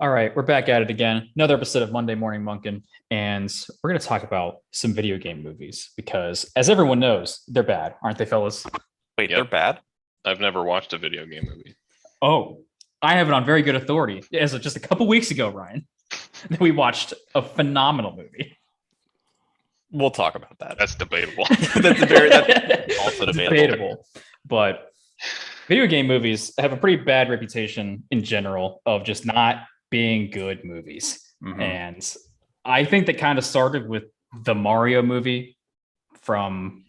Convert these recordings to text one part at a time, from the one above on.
All right, we're back at it again. Another episode of Monday Morning Munkin, and we're going to talk about some video game movies because, as everyone knows, they're bad, aren't they, fellas? Wait, they're Yep. bad? I've never watched a video game movie. Oh, I have it on very good authority. As of just a couple weeks ago, Ryan, that we watched a phenomenal movie. We'll talk about that. That's debatable. That's also debatable. But video game movies have a pretty bad reputation in general of just not being good movies. Mhm. And I think that kind of started with the Mario movie from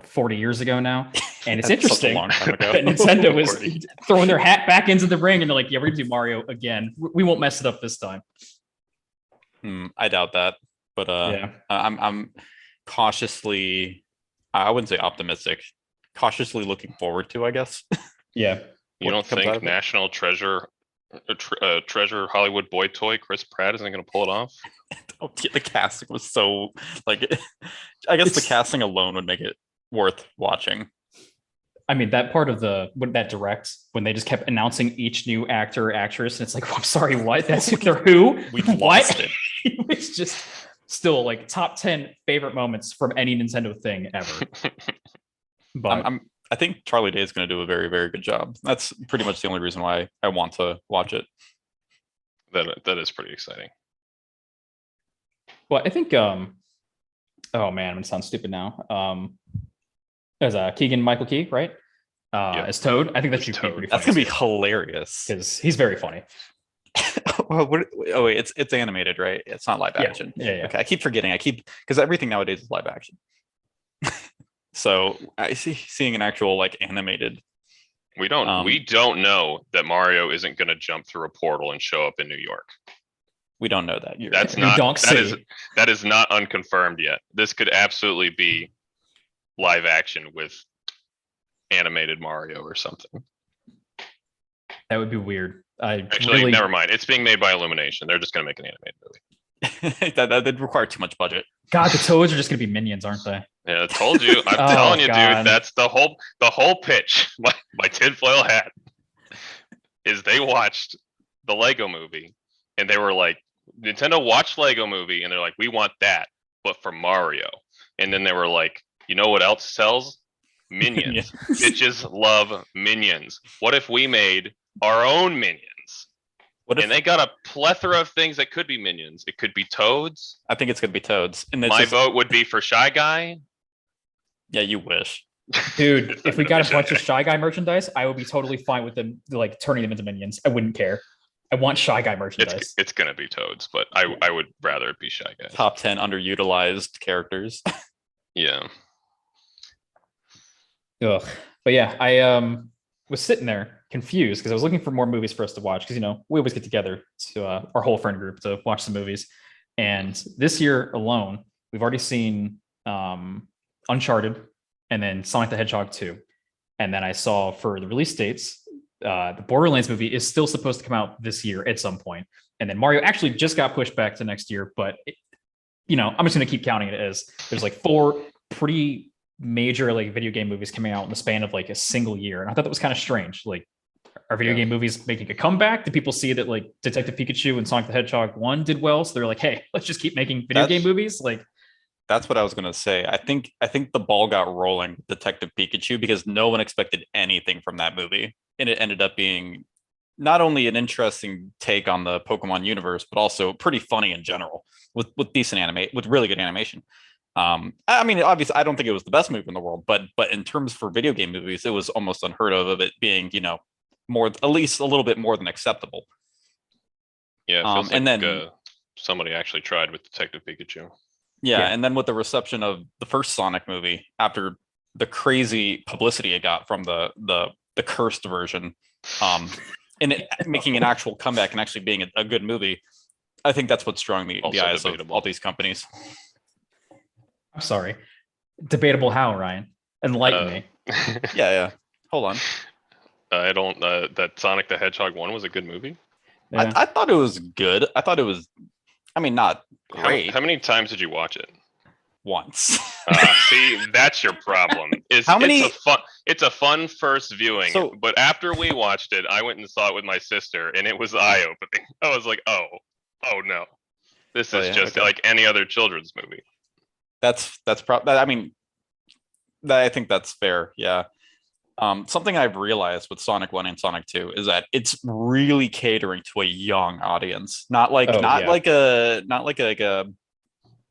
40 years ago now. And it's That's such a interesting long time ago. that Nintendo is 40. throwing their hat back into the ring and they're like, yeah, we're gonna do Mario again. We won't mess it up this time. I doubt that, but Yeah. I'm cautiously, I wouldn't say optimistic, cautiously looking forward to, I guess. Yeah. You What don't comes out think of it? National Treasure, Treasure Hollywood boy toy Chris Pratt isn't going to pull it off? Oh, yeah, the casting was so like, I guess the It's- casting alone would make it worth watching. I mean, that part of when that direct, when they just kept announcing each new actor or actress, and it's like, I'm sorry, what? That's they're who? We've What? lost it. It's just still like top 10 favorite moments from any Nintendo thing ever. But I think Charlie Day is going to do a very, very good job. That's pretty much the only reason why I want to watch it. That is pretty exciting. I think oh man, I'm gonna sound stupid now. As Keegan Michael Key, right? Yeah. As Toad. I think that As should be Toad. pretty That's funny going to be hilarious. because he's very funny. Oh wait, it's animated, right? It's not live Yeah, action. yeah. Okay, I keep forgetting. Because everything nowadays is live action. So I seeing an actual like animated. We don't Um, we don't know that Mario isn't going to jump through a portal and show up in New York. We don't know that. You're That's right. New not Donk that is City. that is not unconfirmed yet. This could absolutely be live action with animated Mario or something. That would be weird. I Actually, really never mind. It's being made by Illumination. They're just going to make an animated movie. That'd require too much budget. God, the Toads are just gonna be minions, aren't they? Yeah, I told you. I'm Oh, telling you, God. dude. That's the whole pitch. My tinfoil hat is they watched the Lego Movie and they were like, Nintendo watched Lego Movie and they're like, we want that, but for Mario. And then they were like, you know what else sells? Minions. Bitches love Minions. What if we made our own Minions? What if And they got a plethora of things that could be Minions. It could be Toads. I think it's gonna be Toads? And it's My just- vote would be for Shy Guy. Yeah, you wish. Dude, It's if not we gonna got be a bunch Shy of Shy Guy merchandise, I would be totally fine with them like turning them into minions. I wouldn't care. I want Shy Guy merchandise. It's gonna be Toads, but I would rather it be Shy Guy. Top 10 underutilized characters. Yeah. Ugh. But yeah, I was sitting there confused because I was looking for more movies for us to watch because we always get together to our whole friend group to watch some movies. And this year alone, we've already seen Uncharted and then Sonic the Hedgehog 2. And then I saw for the release dates, the Borderlands movie is still supposed to come out this year at some point. And then Mario actually just got pushed back to next year, but I'm just going to keep counting it as there's like 4 pretty major like video game movies coming out in the span of like a single year. And I thought that was kind of strange. Like, are video Yeah. game movies making a comeback? Do people see that like Detective Pikachu and Sonic the Hedgehog 1 did well? So they're like, hey, let's just keep making video game movies? Like, That's what I was gonna say. I think the ball got rolling with Detective Pikachu because no one expected anything from that movie. And it ended up being not only an interesting take on the Pokemon universe, but also pretty funny in general with decent with really good animation. I mean, obviously, I don't think it was the best movie in the world, but in terms for video game movies, it was almost unheard of it being, more at least a little bit more than acceptable. Yeah. It feels and like, then- somebody actually tried with Detective Pikachu. Yeah, Yeah. and then with the reception of the first Sonic movie after the crazy publicity it got from the cursed version, and it making an actual comeback and actually being a good movie, I think that's what's drawing the Also eyes of debatable. all these companies. I'm sorry. Debatable how, Ryan? Enlighten me. Yeah. Hold on. I don't. That Sonic the Hedgehog 1 was a good movie. Yeah. I thought it was good. I thought it was, I mean, not great. How many times did you watch it? once. See, that's your problem. How many- It's a fun first viewing, So- but after we watched it, I went and saw it with my sister, and it was eye opening. I was like, oh no, this Oh, is yeah, just okay. like any other children's movie. I mean, I think that's fair. Yeah. Something I've realized with Sonic 1 and Sonic 2 is that it's really catering to a young audience, not like Oh, not yeah. like a not like a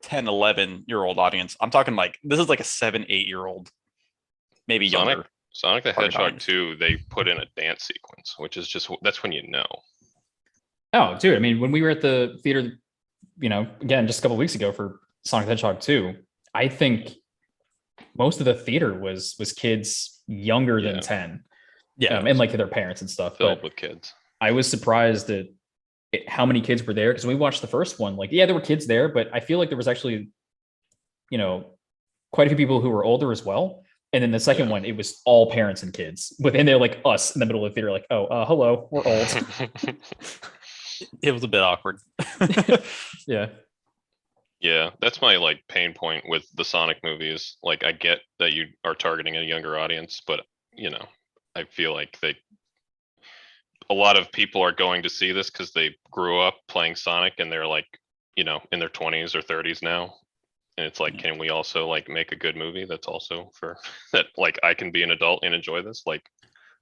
10, 11-year-old audience. I'm talking like this is like a 7, 8-year-old, maybe younger. Sonic the Target Hedgehog audience. 2, they put in a dance sequence, which is just that's when you know. Oh, dude. I mean, when we were at the theater, again, just a couple weeks ago for Sonic the Hedgehog 2, I think most of the theater was kids younger Yeah. than 10. Yeah. And like their parents and stuff. Filled But with kids. I was surprised at how many kids were there, because when we watched the first one, like, yeah, there were kids there, but I feel like there was actually, quite a few people who were older as well. And then the second Yeah. one, it was all parents and kids. But then they're like us in the middle of the theater, like, oh, hello, we're old. It was a bit awkward. Yeah. Yeah, that's my like pain point with the Sonic movies. Like, I get that you are targeting a younger audience, but I feel like a lot of people are going to see this because they grew up playing Sonic and they're like, in their 20s or 30s now. And it's like, can we also like make a good movie that's also for that? Like, I can be an adult and enjoy this, like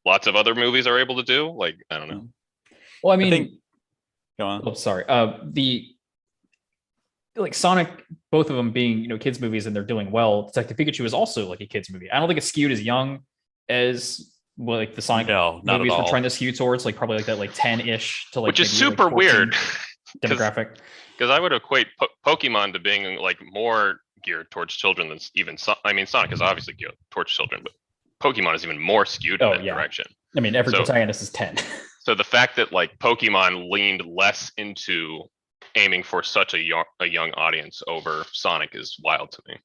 lots of other movies are able to do. Like, I don't know. Well, I mean, think- Go on. oh, sorry. The like Sonic, both of them being kids movies, and they're doing well. Detective Pikachu is also like a kids movie. I don't think it's skewed as young as like the Sonic No, not at movies were all. trying to skew towards, like probably like that like 10-ish to like Which is maybe, like, super 14 weird. demographic. Because I would equate Pokemon to being like more geared towards children than even I mean, Sonic is obviously geared towards children, but Pokemon is even more skewed in Oh, that yeah. direction. I mean, every So- protagonist is 10. So the fact that like Pokemon leaned less into aiming for such a young audience over Sonic is wild to me.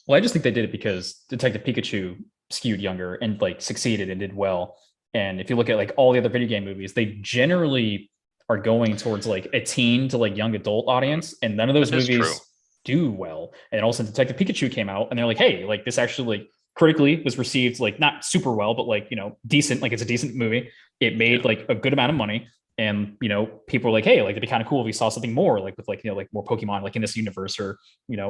Well, I just think they did it because Detective Pikachu skewed younger and like succeeded and did well. And if you look at like all the other video game movies, they generally are going towards like a teen to like young adult audience, and none of those That is movies true. do well. And also Detective Pikachu came out and they're like, hey, like this actually like critically was received like not super well, but like, decent, like it's a decent movie. It made like a good amount of money. And people were like, hey, like it'd be kind of cool if we saw something more like with like like more Pokemon like in this universe, or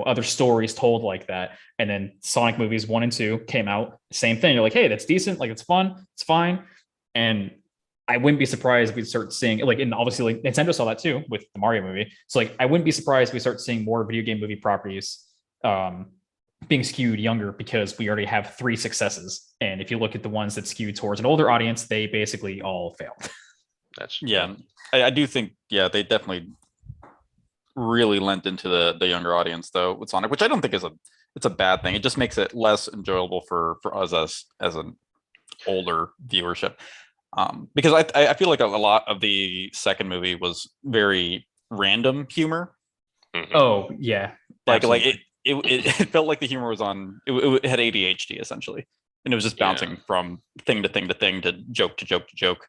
other stories told like that. And then Sonic movies 1 and 2 came out, same thing. You're like, hey, that's decent, like it's fun, it's fine. And I wouldn't be surprised if we start seeing like, and obviously like Nintendo saw that too with the Mario movie. So like I wouldn't be surprised if we start seeing more video game movie properties being skewed younger, because we already have 3 successes. And if you look at the ones that skew towards an older audience, they basically all failed. That's Yeah, I do think they definitely really lent into the younger audience though with Sonic, which I don't think it's a bad thing. It just makes it less enjoyable for us as an older viewership. Because I feel like a lot of the second movie was very random humor. Mhm. Oh yeah. Like Absolutely. it felt like the humor was on it had ADHD essentially, and it was just Yeah. bouncing from thing to thing to thing to joke to joke to joke.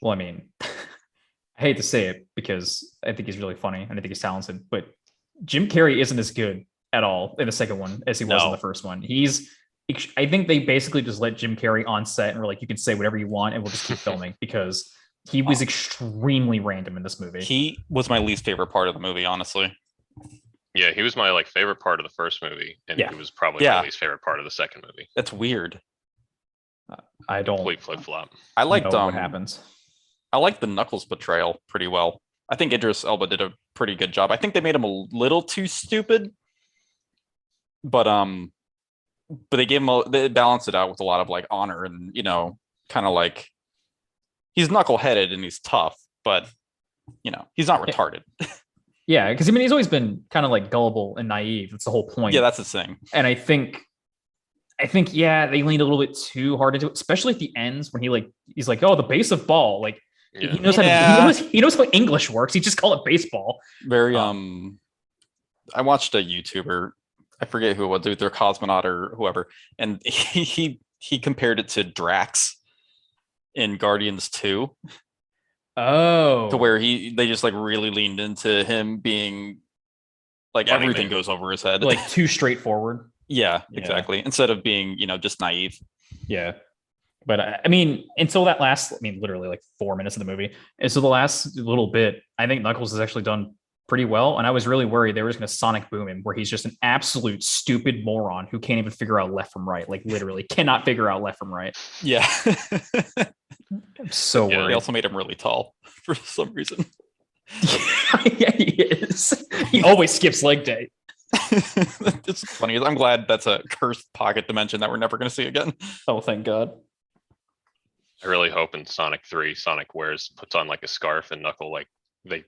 Well, I mean, I hate to say it because I think he's really funny and I think he's talented, but Jim Carrey isn't as good at all in the second one as he was in No. the first one. I think they basically just let Jim Carrey on set and were like, you can say whatever you want and we'll just keep filming, because he was extremely random in this movie. He was my least favorite part of the movie, honestly. Yeah, he was my like favorite part of the first movie, and Yeah. he was probably Yeah. my least favorite part of the second movie. That's weird. I don't Complete flip flop. I liked know what happens. I liked the Knuckles portrayal pretty well. I think Idris Elba did a pretty good job. I think they made him a little too stupid, but they gave him they balanced it out with a lot of like honor and kind of like he's knuckleheaded and he's tough, but he's not retarded. Yeah, because I mean, he's always been kind of like gullible and naive. That's the whole point. Yeah, that's the thing. And I think yeah, they leaned a little bit too hard into it, especially at the ends when he's like, oh, the base of ball, like Yeah. he knows Yeah. how he knows how English works. He just call it baseball. Very I watched a YouTuber, I forget who it was, their cosmonaut or whoever, and he compared it to Drax in Guardians 2, Oh, to where they just like really leaned into him being Like Funny everything thing. goes over his head. Like too straightforward. yeah, Yeah. exactly. Instead of being, just naive. Yeah. But I mean, until that last, I mean, literally like 4 minutes of the movie. And so the last little bit, I think Knuckles has actually done pretty well. And I was really worried they were just going to Sonic Boom him, where he's just an absolute stupid moron who can't even figure out left from right. Like literally cannot figure out left from right. Yeah. I'm so Yeah, They worried. also made him really tall for some reason. Yeah, he is. He always skips leg day. It's funny. I'm glad that's a cursed pocket dimension that we're never going to see again. Oh, thank God. I really hope in Sonic 3, Sonic puts on like a scarf and Knuckle like they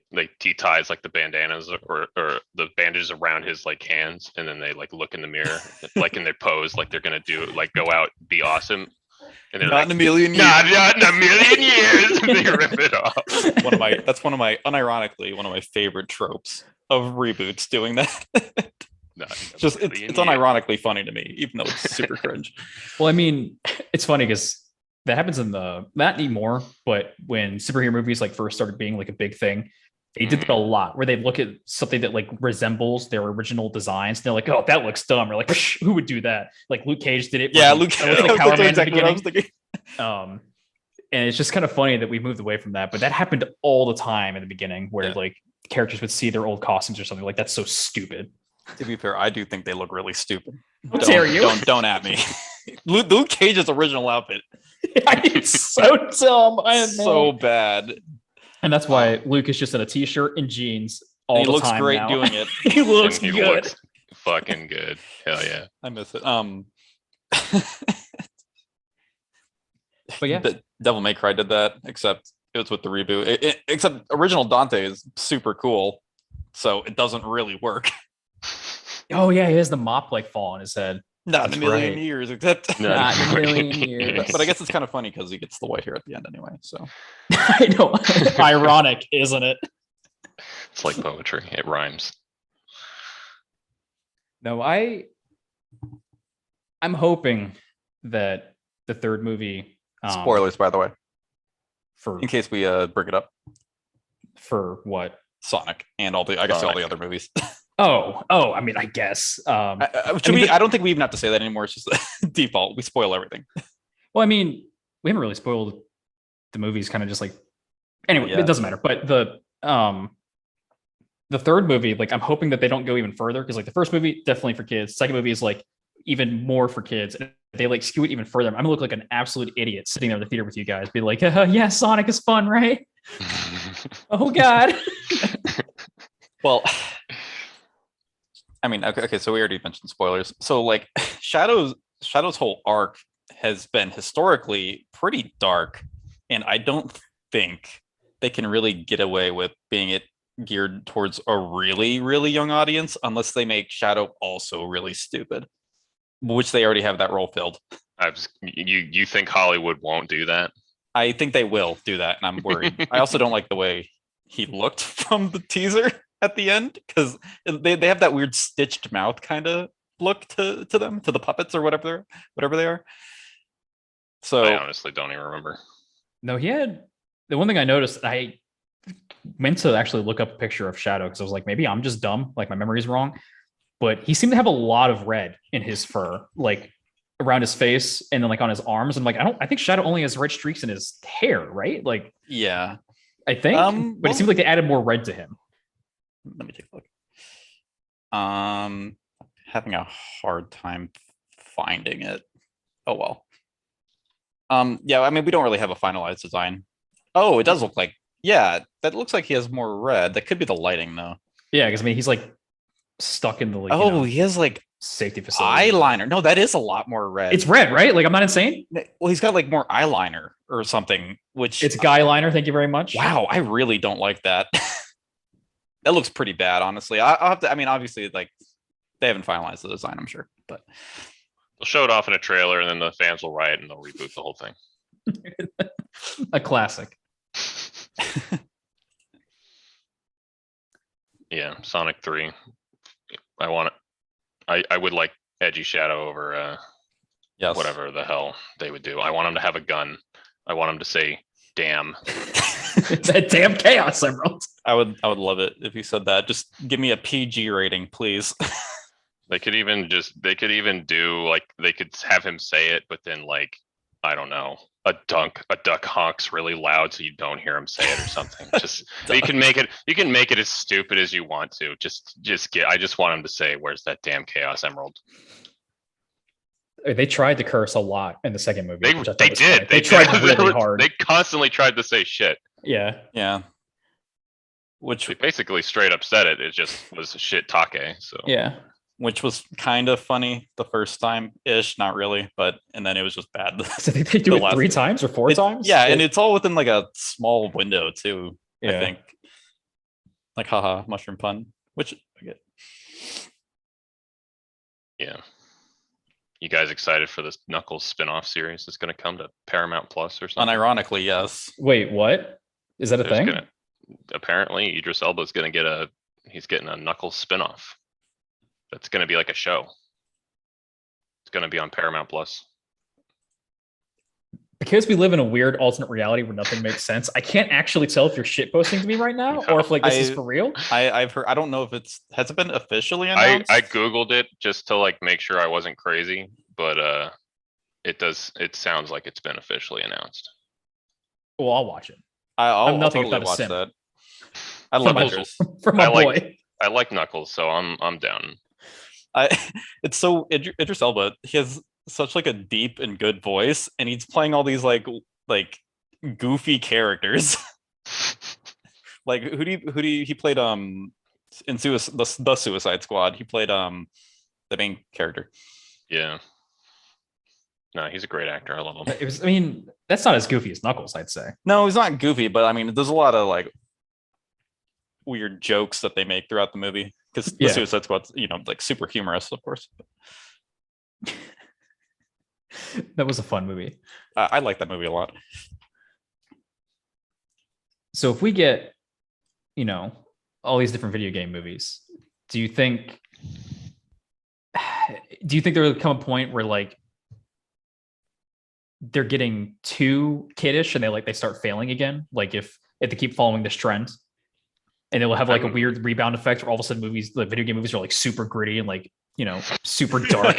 ties like the bandanas or the bandages around his like hands, and then they like look in the mirror like in their pose like they're gonna do like go out be awesome, and they're Not like, in a million years. not in a million years. And they rip it off. That's one of my unironically one of my favorite tropes of reboots doing that. Not in a Just it's million years. unironically funny to me, even though it's super cringe. Well, I mean, it's funny because that happens in the not anymore, but when superhero movies like first started being like a big thing, they did that a lot where they look at something that like resembles their original designs. And they're like, oh, that looks dumb. Or like, "Psh, who would do that? Like Luke Cage did it. Yeah, with Luke. the- with the That's Power Man at the exactly what I was beginning. thinking. And it's just kind of funny that we moved away from that, but that happened all the time in the beginning where Yeah. like characters would see their old costumes or something like that's so stupid. To be fair, I do think they look really stupid. How dare you? Don't at me. Luke Cage's original outfit It's so dumb. I is know. so bad. And that's why Luke is just in a t-shirt and jeans all And he the looks time great now. doing it. He looks And he good. looks fucking good. Hell yeah. I miss it. But yeah, Devil May Cry did that, except it was with the reboot. Except original Dante is super cool, so it doesn't really work. oh yeah, he has the mop like fall on his head. Not in That's a million right. years, except. No. Not in a million years. But I guess it's kind of funny because he gets the white hair at the end anyway. So I know. Ironic, isn't it? It's like poetry. It rhymes. No, I'm hoping that the third movie spoilers, by the way, for in case we bring it up. for what? Sonic and all the other movies. Oh, I mean, I guess. I don't think we even have to say that anymore. It's just default. We spoil everything. Well, I mean, we haven't really spoiled the movies, kind of just like anyway, Yeah. it doesn't matter. But the third movie, like I'm hoping that they don't go even further because like the first movie definitely for kids. Second movie is like even more for kids. And if they like skew it even further, I'm gonna look like an absolute idiot sitting there in the theater with you guys, be like, yeah, Sonic is fun, right? Oh God. Well, I mean, okay, so we already mentioned spoilers. So like Shadow's whole arc has been historically pretty dark, and I don't think they can really get away with being it geared towards a really, really young audience unless they make Shadow also really stupid, which they already have that role filled. You think Hollywood won't do that? I think they will do that, and I'm worried. I also don't like the way he looked from the teaser at the end because they have that weird stitched mouth kind of look to them, to the puppets or whatever they are. So I honestly don't even remember. No, he had the one thing I noticed. I meant to actually look up a picture of Shadow because I was like, maybe I'm just dumb, like my memory's wrong. But he seemed to have a lot of red in his fur, like around his face and then like on his arms. And like, I think Shadow only has red streaks in his hair, right? Like, yeah, I think, but well- it seemed like they added more red to him. let me take a look. Having a hard time finding it. Oh well. Yeah, I mean, we don't really have a finalized design. Oh, it does look like, yeah, that looks like he has more red. That could be the lighting though. Yeah, because I mean, he's like stuck in the like, Oh, he has like safety facility. eyeliner. No, that is a lot more red. It's red, right? Like I'm not insane. Well, he's got like more eyeliner or something, which It's guy liner. Thank you very much. wow, I really don't like that. That looks pretty bad, honestly. I'll have to. I mean, obviously, like they haven't finalized the design, I'm sure, but They'll show it off in a trailer, and then the fans will riot, and they'll reboot the whole thing. A classic. Yeah, Sonic 3. I want it. I would like Edgy Shadow over yes, whatever the hell they would do. I want him to have a gun. I want him to say "damn." That damn Chaos Emerald. I would love it if you said that. Just give me a PG rating, please. They could even do like they could have him say it, but then like I don't know, a duck honks really loud so you don't hear him say it or something. Just you can make it as stupid as you want to. I just want him to say, "Where's that damn Chaos Emerald?" They tried to curse a lot in the second movie. They which I thought they was did. funny. They tried did. really hard. They constantly tried to say shit. Yeah. Yeah. Which They basically straight up said it. It just was shit take. So Yeah. which was kind of funny the first time ish, not really, but and then it was just bad. So they do The it last 3 one. times or 4 times? Yeah, and it's all within like a small window too. I Yeah. think. Like haha, mushroom pun, which I get. yeah. You guys excited for this Knuckles spin-off series that's going to come to Paramount Plus or something? Unironically, yes. Wait, what? Is that a There's thing? apparently Idris Elba's going to get he's getting a Knuckles spin-off. That's going to be like a show. It's going to be on Paramount Plus. Because we live in a weird alternate reality where nothing makes sense, I can't actually tell if you're shitposting to me right now or if like this is for real. I've heard. I don't know if has it been officially I announced. googled it just to like make sure I wasn't crazy, but it sounds like it's been officially announced. Well, I'll watch it I'll nothing totally if not a watch simp. that. I love my- Idris. for my I like- boy. I like Knuckles, so I'm down. It's so Idris Elba. He has such like a deep and good voice, and he's playing all these like goofy characters. Like who do you, he played in the Suicide Squad. He played the main character. Yeah. No, he's a great actor. I love him. I mean, that's not as goofy as Knuckles, I'd say. No, he's not goofy, but I mean, there's a lot of like weird jokes that they make throughout the movie because the Yeah. Suicide Squad's like super humorous, of course. That was a fun movie. I like that movie a lot. So if we get, all these different video game movies, do you think there will come a point where like they're getting too kiddish and they start failing again? Like if they keep following this trend, and it will have like a weird rebound effect where all of a sudden video game movies are like super gritty and like, super dark.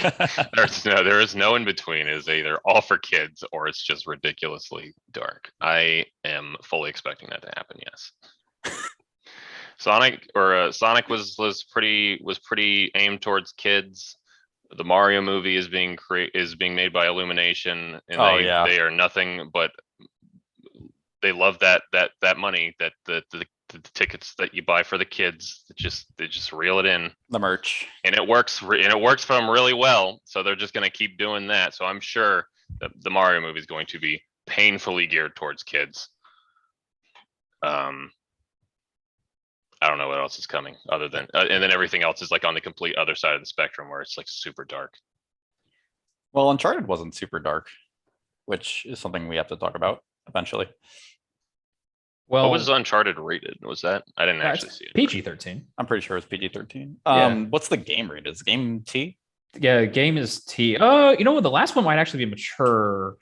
There is no in between. It is either all for kids or it's just ridiculously dark. I am fully expecting that to happen. Yes. Sonic was pretty aimed towards kids. The Mario movie is being made by Illumination, and they are nothing but they love that money that the tickets that you buy for the kids. They just reel it in, The merch. and it works for them really well. So they're just going to keep doing that. So I'm sure that the Mario movie is going to be painfully geared towards kids. I don't know what else is coming other than, and then everything else is like on the complete other side of the spectrum where it's like super dark. Well, Uncharted wasn't super dark, which is something we have to talk about eventually. Well, What was Uncharted rated? Was that? I didn't actually see it. PG-13. I'm pretty sure it's PG-13. Yeah. What's the game rated? Is the game T? Yeah, game is T. Oh, you know what? The last one might actually be mature,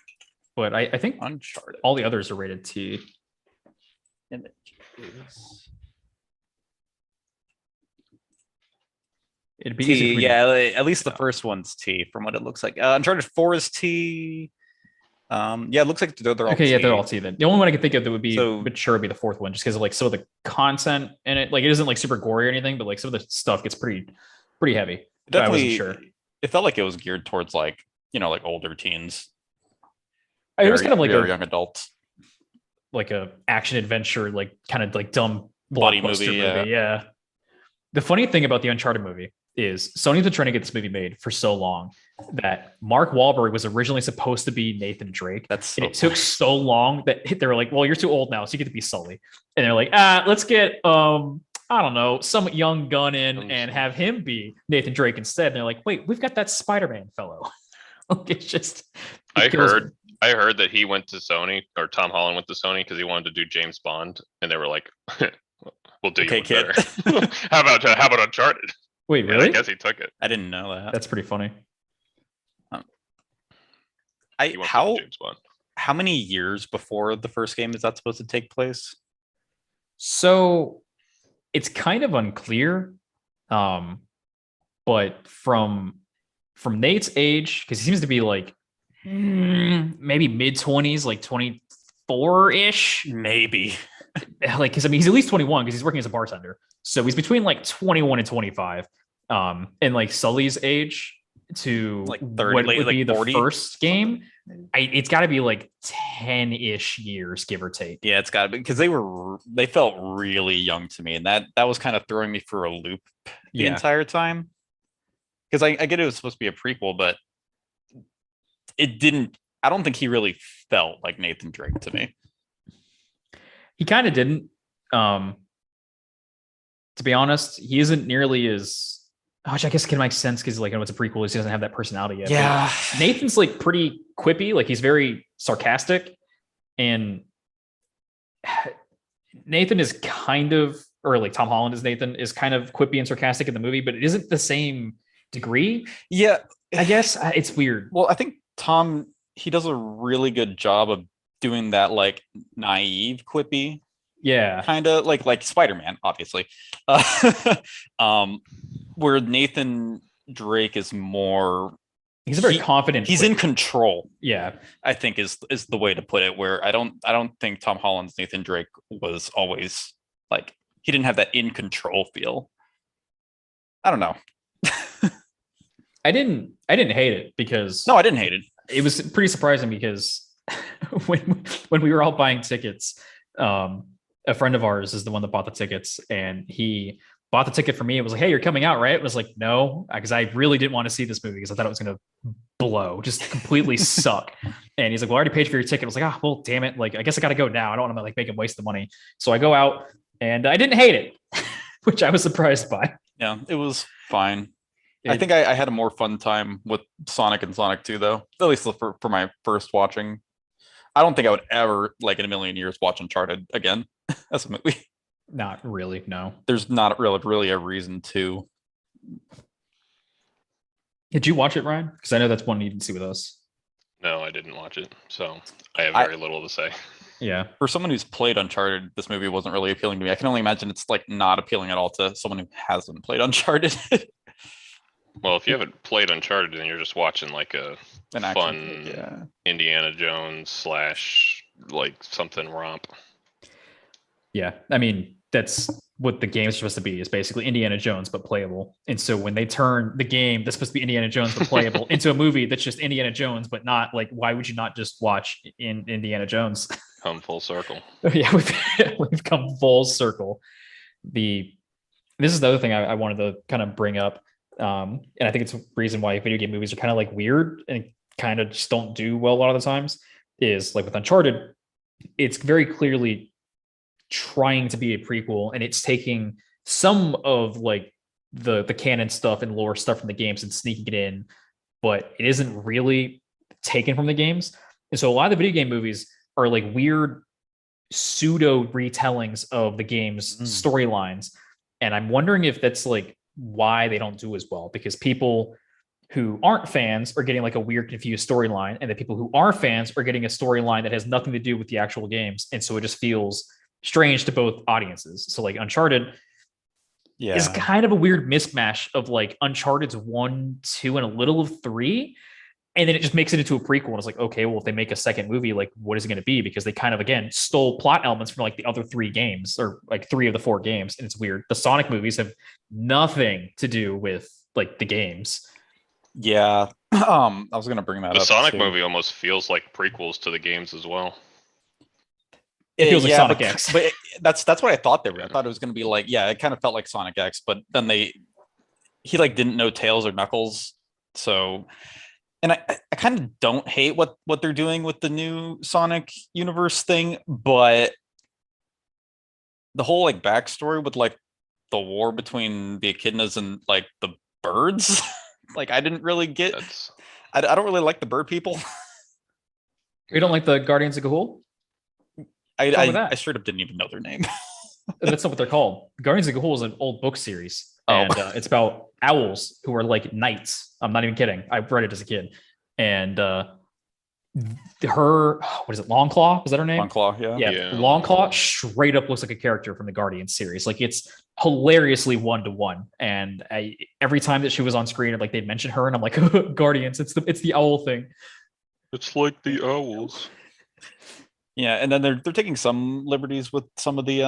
but I think Uncharted. all the others are rated T. Images. It'd be easy T, for me yeah, to- at least the first one's T from what it looks like. Uncharted 4 is T. Yeah, it looks like they're all Okay, T. yeah, they're all T then. The only one I can think of that would be So- mature would be the fourth one, just because of like some of the content in it. Like it isn't like super gory or anything, but like some of the stuff gets pretty heavy. But I wasn't Definitely, sure. it felt like it was geared towards like older teens. It was kind of like very a young adults. action adventure, like kind of like dumb Buddy blockbuster movie, yeah. The funny thing about the Uncharted movie is Sony's been trying to get this movie made for so long that Mark Wahlberg was originally supposed to be Nathan Drake. That's And so it took so long that they were like, well, you're too old now, so you get to be Sully. And they're like, let's get I don't know, some young gun in and have him be Nathan Drake instead. And they're like, wait, we've got that Spider-Man fellow. Like it's just I heard that he went to Sony, or Tom Holland went to Sony because he wanted to do James Bond, and they were like, "We'll do you Okay, one kid." better." How about Uncharted? Wait, And I really? guess he took it. I didn't know that. That's pretty funny. He went to James Bond. How many years before the first game is that supposed to take place? So it's kind of unclear. But from Nate's age, because he seems to be like maybe mid-20s, like 24-ish. Maybe. Like, because I mean, he's at least 21 because he's working as a bartender. So he's between like 21 and 25. And like Sully's age to Like 30, what late, would like be the 40, first game, it's got to be like 10-ish years, give or take. Yeah, it's got to be because they felt really young to me, and that was kind of throwing me for a loop the Yeah. entire time. Because I get it was supposed to be a prequel, but it didn't. I don't think he really felt like Nathan Drake to me. He kind of didn't. To be honest, he isn't nearly as, which I guess can make sense because like, it's a prequel, he doesn't have that personality yet. Yeah, But Nathan's like pretty quippy, like he's very sarcastic, and Nathan is kind of, or like Tom Holland is Nathan, is kind of quippy and sarcastic in the movie, but it isn't the same degree. yeah. I guess it's weird. Well, I think Tom, he does a really good job of doing that like naive quippy Yeah. kind of like Spider-Man, obviously. Where Nathan Drake is more, He's a very He- confident. he's in control, Yeah. I think is the way to put it. Where I don't think Tom Holland's Nathan Drake was always like, he didn't have that in control feel. I don't know. I didn't hate it because No, I didn't hate it. it was pretty surprising because when we were all buying tickets, a friend of ours is the one that bought the tickets, and he bought the ticket for me. It was like, "Hey, you're coming out, right?" It was like, "No," because I really didn't want to see this movie because I thought it was going to blow, just completely suck. And he's like, "Well, I already paid for your ticket." I was like, "Ah, well, damn it! Like, I guess I got to go now. I don't want to like make him waste the money." So I go out, and I didn't hate it, which I was surprised by. Yeah, it was fine. I think I had a more fun time with Sonic and Sonic 2, though. At least for my first watching. I don't think I would ever, like in a million years, watch Uncharted again as a movie. Not really, no. There's not really a reason to. Did you watch it, Ryan? Because I know that's one you didn't see with us. No, I didn't watch it, so I have I- very little to say. Yeah. For someone who's played Uncharted, this movie wasn't really appealing to me. I can only imagine it's like not appealing at all to someone who hasn't played Uncharted. Well, if you haven't played Uncharted and you're just watching like a An action fun flick, yeah. Indiana Jones / like something romp, Yeah. I mean, that's what the game's supposed to be, is basically Indiana Jones, but playable. And so when they turn the game that's supposed to be Indiana Jones, but playable, into a movie that's just Indiana Jones, but not like, why would you not just watch in Indiana Jones? come full circle. Yeah, we've come full circle. This is the other thing I wanted to kind of bring up. And I think it's a reason why video game movies are kind of like weird and kind of just don't do well a lot of the times, is like with Uncharted, it's very clearly trying to be a prequel, and it's taking some of like the canon stuff and lore stuff from the games and sneaking it in, but it isn't really taken from the games. And so a lot of the video game movies are like weird pseudo retellings of the game's storylines. And I'm wondering if that's like why they don't do as well, because people who aren't fans are getting like a weird, confused storyline, and the people who are fans are getting a storyline that has nothing to do with the actual games. And so it just feels strange to both audiences. So like Uncharted is kind of a weird mismatch of like Uncharted's 1, 2, and a little of 3. And then it just makes it into a prequel. And it's like, okay, well, if they make a second movie, like what is it going to be? Because they kind of, again, stole plot elements from like the other 3 games, or like 3 of the 4 games. And it's weird. The Sonic movies have nothing to do with like the games. Yeah. I was gonna bring that The up. Sonic too. movie almost feels like prequels to the games as well. It feels like Sonic but, X. But that's what I thought they were. I Yeah. thought it was gonna be like, yeah, it kind of felt like Sonic X, but then he like didn't know Tails or Knuckles. So, and I kind of don't hate what they're doing with the new Sonic universe thing, but the whole like backstory with like the war between the echidnas and like the birds, like I didn't really get. That's I don't really like the bird people. You don't like the Guardians of Gahul? What's wrong with that? I straight up didn't even know their name. That's not what they're called. Guardians of Gahul is an old book series. Oh. And it's about owls who are like knights. I'm not even kidding. I read it as a kid. And her, what is it, Longclaw? Is that her name? Longclaw, yeah. Yeah, Yeah. Longclaw straight up looks like a character from the Guardian series. Like it's hilariously 1-to-1. And every time that she was on screen, like they'd mention her, and I'm like, Guardians, it's the owl thing. It's like the owls. Yeah, and then they're taking some liberties with some of the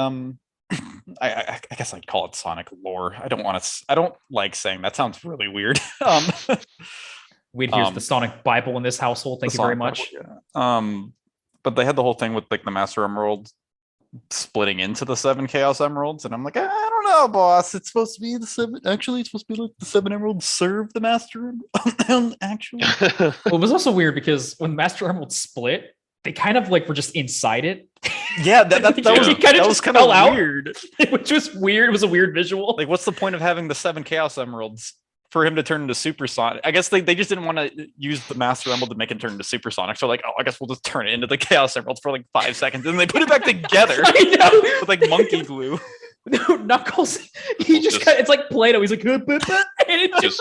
I guess I'd call it Sonic lore. I don't like saying that, sounds really weird. Here's the Sonic Bible in this household. Thank the you very Sonic much. Bible, yeah. But they had the whole thing with like the Master Emerald splitting into the 7 Chaos Emeralds, and I'm like, I don't know, boss. It's supposed to be the 7. Actually, it's supposed to be like the 7 Emeralds serve the Master Emerald. Actually, Well, it was also weird because when Master Emerald split, they kind of like were just inside it. yeah, that was kind of weird. Which was weird. It was a weird visual. Like, what's the point of having the 7 Chaos Emeralds for him to turn into Supersonic? I guess they just didn't want to use the Master Emerald to make him turn into Supersonic. So like, oh, I guess we'll just turn it into the Chaos Emeralds for like 5 seconds, and they put it back together I know. with like monkey glue. No, Knuckles, he just it's like Play-Doh. He's like, and it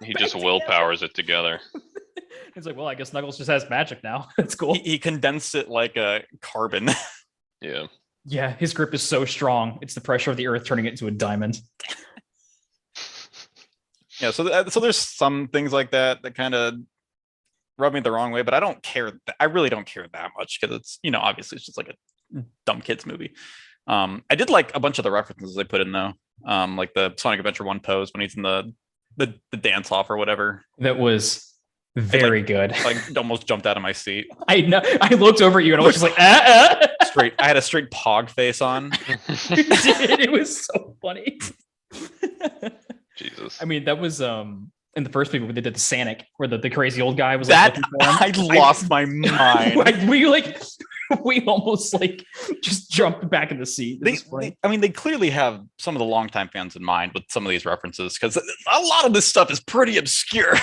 He just willpowers it together. It's like, well, I guess Knuckles just has magic now. That's cool. He condensed it like a carbon. Yeah. Yeah, his grip is so strong. It's the pressure of the earth turning it into a diamond. Yeah, so there's some things like that kind of rub me the wrong way, but I don't care. I really don't care that much because it's, obviously it's just like a dumb kids movie. I did like a bunch of the references they put in though, like the Sonic Adventure 1 pose when he's in the dance off or whatever. That was very good. Like almost jumped out of my seat. I know. I looked over at you and I was just like, Straight. I had a straight pog face on. You did. It was so funny. Jesus. I mean, that was in the first movie we did the Sonic, where the crazy old guy was That looking for him. I lost my mind. we almost like just jumped back in the seat. They clearly have some of the longtime fans in mind with some of these references because a lot of this stuff is pretty obscure.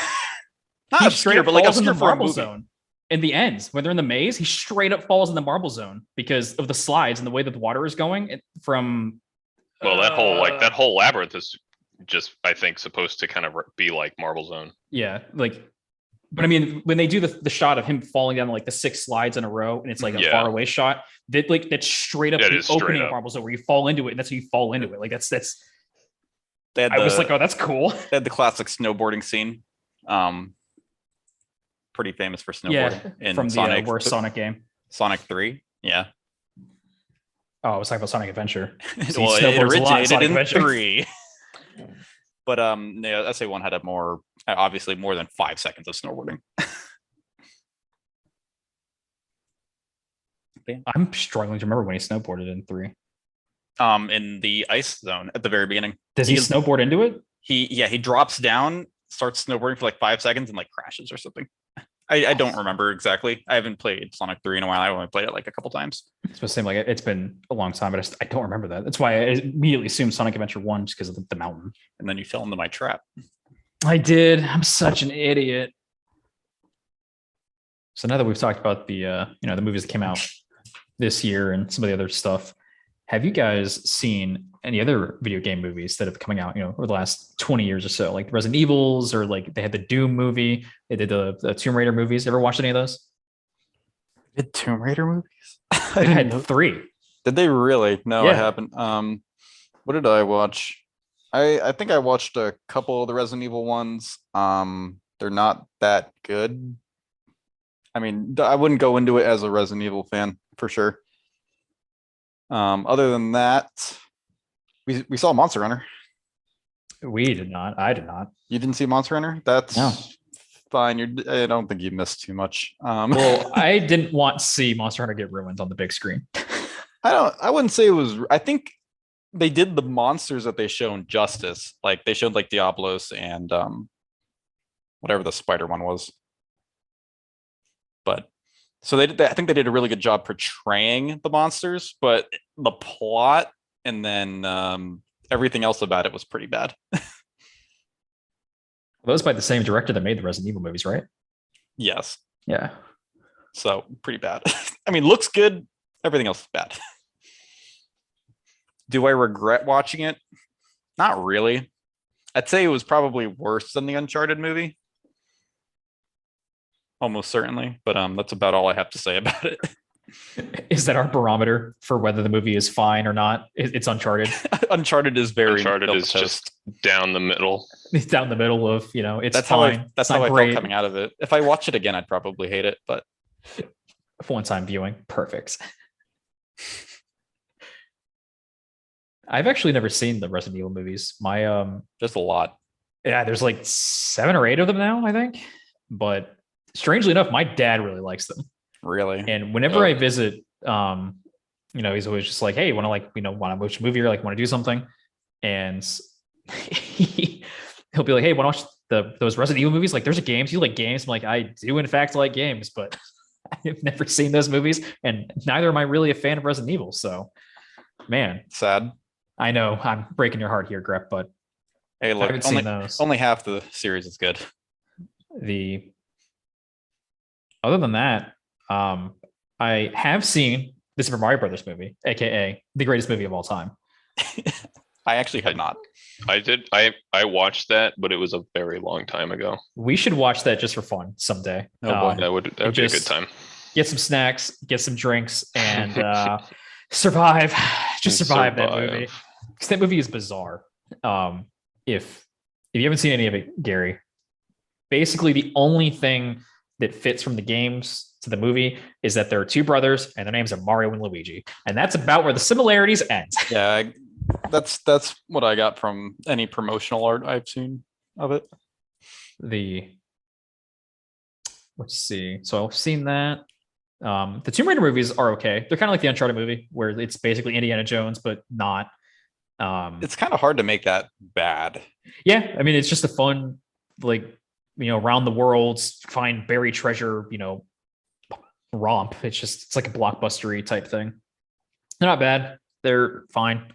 Not obscure, but like obscure for a movie. Zone. In the end, when they're in the maze, he straight up falls in the marble zone because of the slides and the way that the water is going from. Well, that whole labyrinth is just, I think, supposed to kind of be like Marble Zone. Yeah, like, but I mean, when they do the shot of him falling down like the 6 slides in a row, and it's like a far away shot, that's straight up the opening of Marble Zone where you fall into it, and that's how you fall into it. Like that's. I was like, oh, that's cool. They had the classic snowboarding scene. Pretty famous for snowboarding in from Sonic, the worst Sonic game. Sonic 3. Yeah. Oh, I was talking about Sonic Adventure. Well, it originated in 3. But SA1 had obviously more than 5 seconds of snowboarding. I'm struggling to remember when he snowboarded in 3. In the ice zone at the very beginning. Does he snowboard into it? He drops down, starts snowboarding for like 5 seconds, and like crashes or something. I don't remember exactly. I haven't played Sonic 3 in a while. I only played it like a couple times. It's supposed to seem like it's been a long time, but I don't remember that. That's why I immediately assumed Sonic Adventure 1 just because of the mountain. And then you fell into my trap. I did. I'm such an idiot. So now that we've talked about the the movies that came out this year and some of the other stuff, have you guys seen any other video game movies that have coming out, over the last 20 years or so, like Resident Evils, or like they had the Doom movie, they did the Tomb Raider movies? Ever watched any of those? Did Tomb Raider movies? They had 3. Did they really? No, Yeah. I haven't. What did I watch? I think I watched a couple of the Resident Evil ones. They're not that good. I mean, I wouldn't go into it as a Resident Evil fan for sure. Other than that, we saw Monster Hunter. We did not. I did not. You didn't see Monster Hunter? That's No. fine. I don't think you missed too much. Well, I didn't want to see Monster Hunter get ruined on the big screen. I wouldn't say it was. I think they did the monsters that they shown justice. Like they showed like Diablos and whatever the spider one was. But so I think they did a really good job portraying the monsters, but the plot and then everything else about it was pretty bad. That was by the same director that made the Resident Evil movies, right? Yes. Yeah. So pretty bad. I mean, looks good. Everything else is bad. Do I regret watching it? Not really. I'd say it was probably worse than the Uncharted movie. almost certainly. But that's about all I have to say about it. Is that our barometer for whether the movie is fine or not? It's Uncharted. Uncharted is very Uncharted is just down the middle. It's down the middle of, it's that's fine. how that's it's not how I great. felt coming out of it. If I watch it again, I'd probably hate it. But One-time viewing, perfect. I've actually never seen the Resident Evil movies. just a lot. Yeah, there's like 7 or 8 of them now, I think. But strangely enough, my dad really likes them. Really. And whenever I visit, he's always just like, "Hey, want to want to watch a movie or like want to do something?" And he'll be like, "Hey, want to watch those Resident Evil movies? Like, there's a games. You like games?" I'm like, "I do in fact like games, but I've never seen those movies, and neither am I really a fan of Resident Evil." So, man, sad. I know I'm breaking your heart here, Grep, but Hey, I look, haven't seen those. only half the series is good. Other than that, I have seen the Super Mario Brothers movie, aka the greatest movie of all time. I actually had not. I did. I watched that, but it was a very long time ago. We should watch that just for fun someday. Oh, boy. That would be a good just- time. Get some snacks, get some drinks, and survive. Just survive that movie. Because that movie is bizarre. If you haven't seen any of it, Gary, basically the only thing that fits from the games to the movie is that there are 2 brothers and their names are Mario and Luigi, and that's about where the similarities end. Yeah, that's what I got from any promotional art I've seen of it. Let's see. So I've seen that. The Tomb Raider movies are okay. They're kind of like the Uncharted movie, where it's basically Indiana Jones, but not. It's kind of hard to make that bad. Yeah, I mean, it's just a fun, around the world, find buried treasure, romp. It's like a blockbustery type thing. They're not bad. They're fine.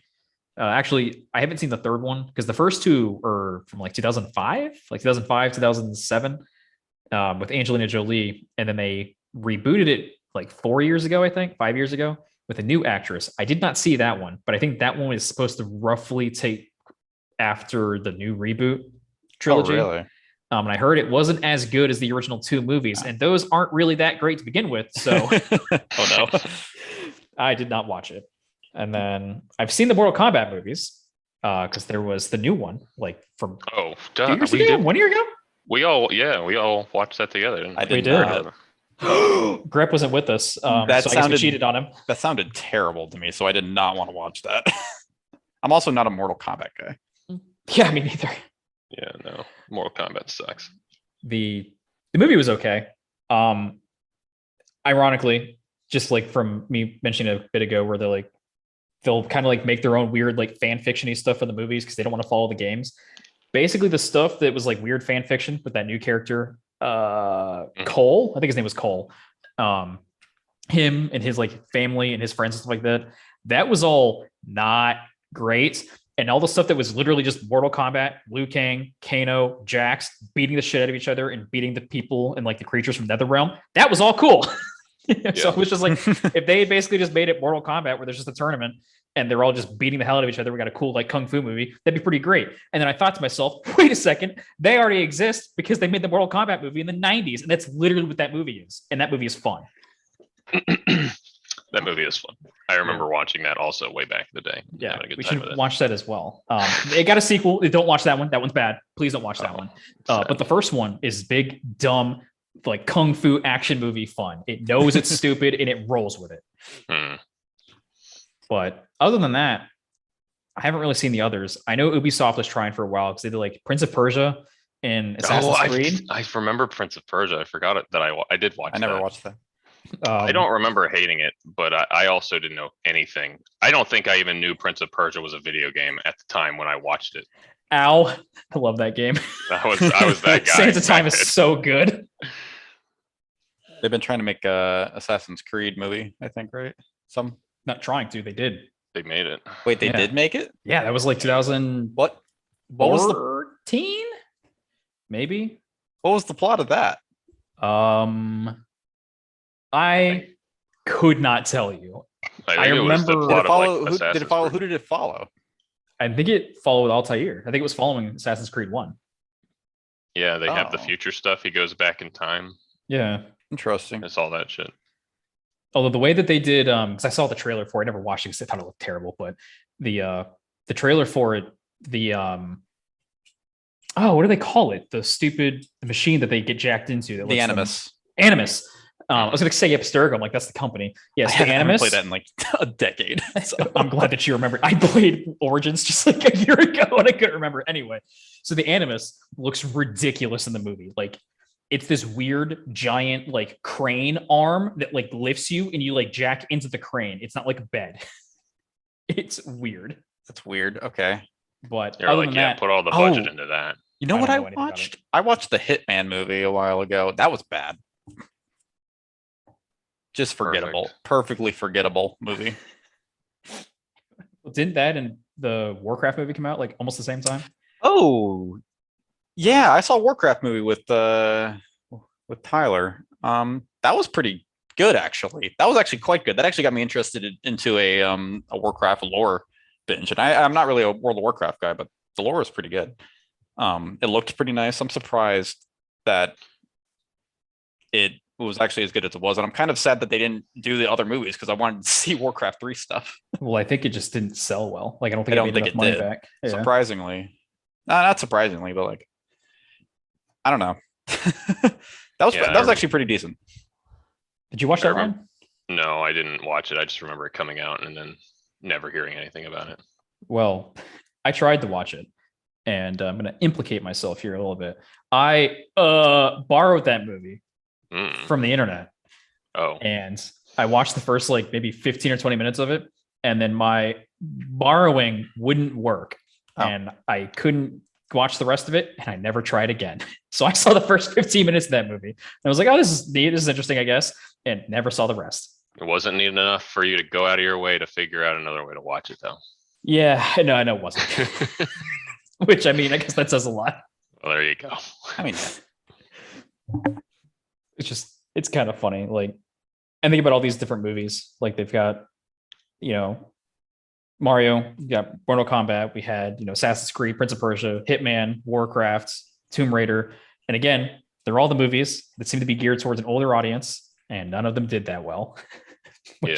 Actually, I haven't seen the third one because the first 2 are from like 2005, 2007, with Angelina Jolie, and then they rebooted it like 4 years ago, I think, 5 years ago, with a new actress. I did not see that one, but I think that one is supposed to roughly take after the new reboot trilogy. Oh, really? And I heard it wasn't as good as the original 2 movies, and those aren't really that great to begin with. So, oh no, I did not watch it. And then I've seen the Mortal Kombat movies because there was the new one, like from 2 years ago, 1 year ago. We all watched that together. Didn't I we? did did. not. Grep wasn't with us, so I guess we sounded- cheated on him. That sounded terrible to me, so I did not want to watch that. I'm also not a Mortal Kombat guy. Yeah, me neither. Yeah, no. Mortal Kombat sucks. The movie was okay. Ironically, just like from me mentioning a bit ago, where they'll kind of like make their own weird like fan fictiony stuff for the movies because they don't want to follow the games. Basically, the stuff that was like weird fan fiction with that new character, Cole, I think his name was Cole. Him and his like family and his friends and stuff like that. That was all not great. And all the stuff that was literally just Mortal Kombat, Liu Kang, Kano, Jax beating the shit out of each other and beating the people and like the creatures from NetherRealm. That was all cool. So it was just like if they basically just made it Mortal Kombat where there's just a tournament and they're all just beating the hell out of each other. We got a cool like kung fu movie. That'd be pretty great. And then I thought to myself, wait a second, they already exist because they made the Mortal Kombat movie in the 90s. And that's literally what that movie is. And that movie is fun. That movie is fun. I remember watching that also way back in the day. Yeah, Having a good we time should with it. watch that as well. It got a sequel. Don't watch that one. That one's bad. Please don't watch that Oh, one. sad. But the first one is big, dumb, like kung fu action movie fun. It knows it's stupid and it rolls with it. Hmm. But other than that, I haven't really seen the others. I know Ubisoft was trying for a while because they did like Prince of Persia and Assassin's Creed. I remember Prince of Persia. I forgot it that I did watch. I never that. watched that. I don't remember hating it, but I also didn't know anything. I don't think I even knew Prince of Persia was a video game at the time when I watched it. Ow. I love that game. I was that guy. Sands of Time back is then. so good. They've been trying to make a Assassin's Creed movie, I think, right? Some. Not trying to, they did. They made it. Wait, they Yeah. did make it? Yeah, that was like 2014, What? What was the maybe. What was the plot of that? I could not tell you. I think it was the remember- Did plot it follow? of, like, Who did it Assassin's follow? Creed. Who did it follow? I think it followed Altair. I think it was following Assassin's Creed 1. Yeah, they have the Oh. future stuff. He goes back in time. Yeah. Interesting. I saw that shit. Although the way that they did, because I saw the trailer for it, I never watched it because I thought it looked terrible. But the trailer for it, what do they call it? The machine that they get jacked into. That The lets them- Animus. Animus. I was going to say Abstergo. I'm like, that's the company. Yes, I the haven't Animus. played that in like a decade. So. I'm glad that you remembered. I played Origins just like a year ago and I couldn't remember. Anyway, so the Animus looks ridiculous in the movie. Like, it's this weird giant like crane arm that like lifts you and you like jack into the crane. It's not like a bed. It's weird. That's weird. Okay. But You're other like, than yeah, that, put all the budget Oh. into that. You know I what don't I know anything about watched? I watched the Hitman movie a while ago. That was bad. Just forgettable. Perfect. Perfectly forgettable movie. didn't that and the Warcraft movie come out like almost the same time? Oh, yeah, I saw a Warcraft movie with Tyler. That was pretty good actually. That was actually quite good. That actually got me interested into a Warcraft lore binge. And I'm not really a World of Warcraft guy, but the lore is pretty good. It looked pretty nice. I'm surprised that it was actually as good as it was, and I'm kind of sad that they didn't do the other movies because I wanted to see Warcraft 3 stuff. Well, I think it just didn't sell well. Like, I don't think I it don't made think enough it money did. back. Yeah. Surprisingly, not surprisingly, but like, I don't know. that was Yeah, that was actually pretty decent. Did you watch I that remember- one? No, I didn't watch it. I just remember it coming out and then never hearing anything about it. Well, I tried to watch it, and I'm going to implicate myself here a little bit. I borrowed that movie Mm. from the internet, Oh, and I watched the first like maybe 15 or 20 minutes of it, and then my borrowing wouldn't work, Oh. and I couldn't watch the rest of it, and I never tried again. So I saw the first 15 minutes of that movie, and I was like, "Oh, this is neat. This is interesting, I guess," and never saw the rest. it wasn't neat enough for you to go out of your way to figure out another way to watch it, though. Yeah, no, I know it wasn't. Which I mean, I guess that says a lot. Well, there you go. I mean, It's kind of funny. Like, and think about all these different movies. Like, they've got, Mario, you got Mortal Kombat. We had, Assassin's Creed, Prince of Persia, Hitman, Warcraft, Tomb Raider. And again, they're all the movies that seem to be geared towards an older audience, and none of them did that well. Yeah.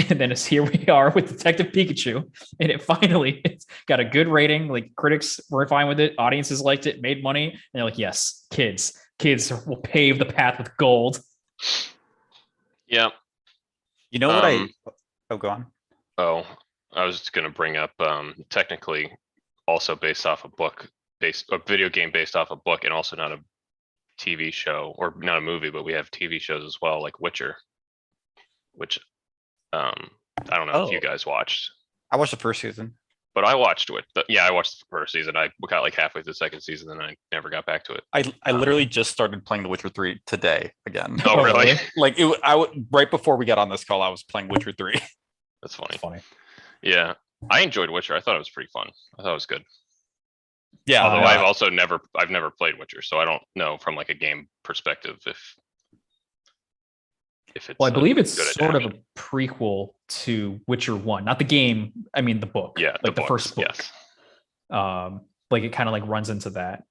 And then here we are with Detective Pikachu, and it's got a good rating. Like, critics were fine with it, audiences liked it, made money, and they're like, yes, kids will pave the path with gold. Yeah. you know what Um, Oh, go on. Oh, I was just gonna bring up technically also based off a video game based off a book, and also not a TV show or not a movie, but we have TV shows as well, like Witcher, which I don't know if you Oh. guys watched, I watched the first season. but I watched it. Yeah, I watched the first season. I got like halfway through the second season, and I never got back to it. I literally just started playing The Witcher 3 today again. Oh, really? Like right before we got on this call, I was playing Witcher 3. That's funny. It's funny. Yeah, I enjoyed Witcher. I thought it was pretty fun. I thought it was good. Yeah, Although I've never played Witcher, so I don't know from like a game perspective if it's. Well, I a believe it's good sort of adaptation. a prequel to Witcher 1, not the game. I mean, the book. Yeah, like the books, first book. Yes. Like, it kind of like runs into that.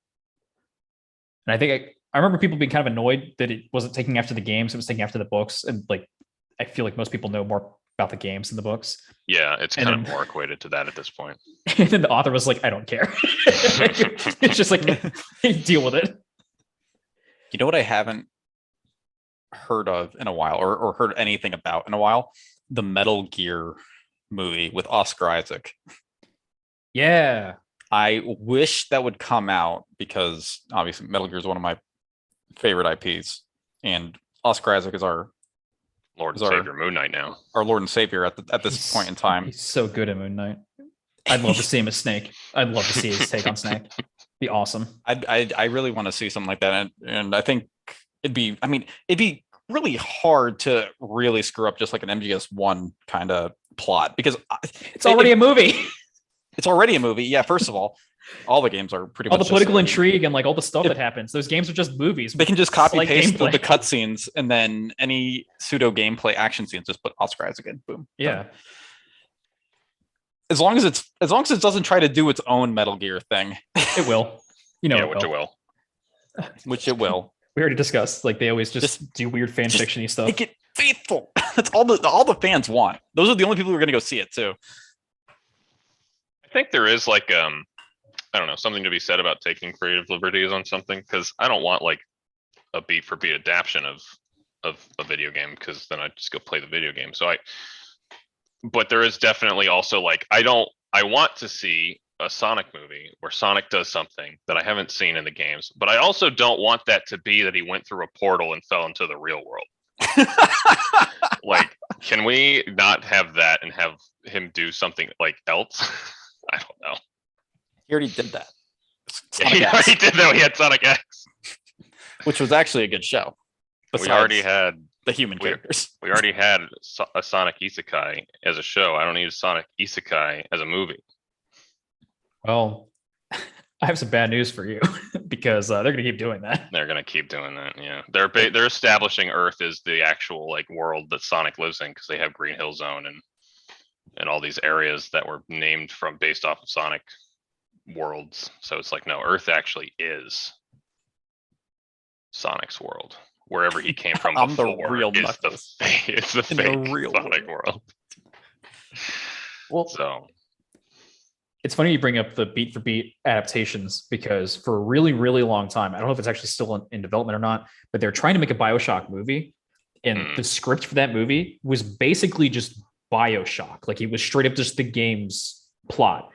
And I think I remember people being kind of annoyed that it wasn't taking after the games; it was taking after the books. And like, I feel like most people know more about the games than the books. Yeah, it's And kind of then- more equated to that at this point. And then the author was like, "I don't care." It's just like, deal with it. You know what I haven't heard of in a while, or heard anything about in a while? The Metal Gear movie with Oscar Isaac. Yeah. I wish that would come out because obviously Metal Gear is one of my favorite IPs, and Oscar Isaac is our Lord and Sorry. Savior Moon Knight now. Lord and Savior at this He's- point in time. He's so good at Moon Knight. I'd love to see him as Snake. I'd love to see his take on Snake. Be awesome. I really want to see something like that, and I think it'd be really hard to really screw up just like an MGS1 kind of plot, because It's already a movie. it's already a movie. Yeah, first of all the games are pretty All much the political just, intrigue and like all the stuff If- that happens. Those games are just movies. they can just copy Slight paste the gameplay. cutscenes, and then any pseudo gameplay action scenes just put Oscar Isaac in. Boom. Yeah. Done. As long as it doesn't try to do its own Metal Gear thing, It will. Yeah, It which it will. will. which it will. We already discussed. Like they always just do weird fan just fiction-y stuff. Make it faithful. That's all the fans want. Those are the only people who are going to go see it too. I think there is like I don't know, something to be said about taking creative liberties on something, because I don't want like a beat for beat adaptation of a video game, because then I just go play the video game. But there is definitely also like I want to see a Sonic movie where Sonic does something that I haven't seen in the games, but I also don't want that to be that he went through a portal and fell into the real world. Like, can we not have that and have him do something like else? I don't know. He already did that. He already did that. We had Sonic X, which was actually a good show. we already had the human characters. we already had a Sonic Isekai as a show. I don't need a Sonic Isekai as a movie. Well, I have some bad news for you because they're gonna keep doing that. They're gonna keep doing that. Yeah, they're establishing Earth as the actual like world that Sonic lives in, because they have Green Hill Zone and all these areas that were named from based off of Sonic worlds. So it's like, no, Earth actually is Sonic's world. Wherever he came from I'm the before real is Knuckles. it's the In the fake real Sonic world. Well, So It's funny you bring up the beat for beat adaptations because for a really, really long time, I don't know if it's actually still in development or not, but they're trying to make a BioShock movie. And the script for that movie was basically just BioShock. Like it was straight up just the game's plot.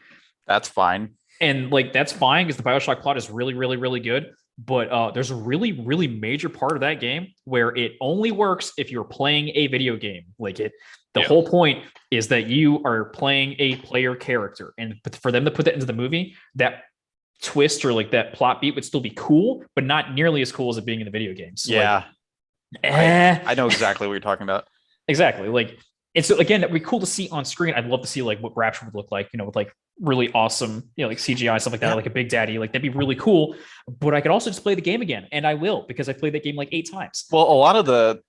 that's fine. And like that's fine because the BioShock plot is really, really, really good. But there's a really, really major part of that game where it only works if you're playing a video game. Like the whole point is that you are playing a player character, and for them to put that into the movie, that twist or like that plot beat would still be cool, but not nearly as cool as it being in the video games. Yeah, Like, I know exactly what you're talking about. exactly. Like it's again, that'd be cool to see on screen. I'd love to see like what Rapture would look like, with like really awesome, like CGI stuff like that, like a Big Daddy. Like that'd be really cool. But I could also just play the game again, and I will because I played that game like 8 times. Well, a lot of the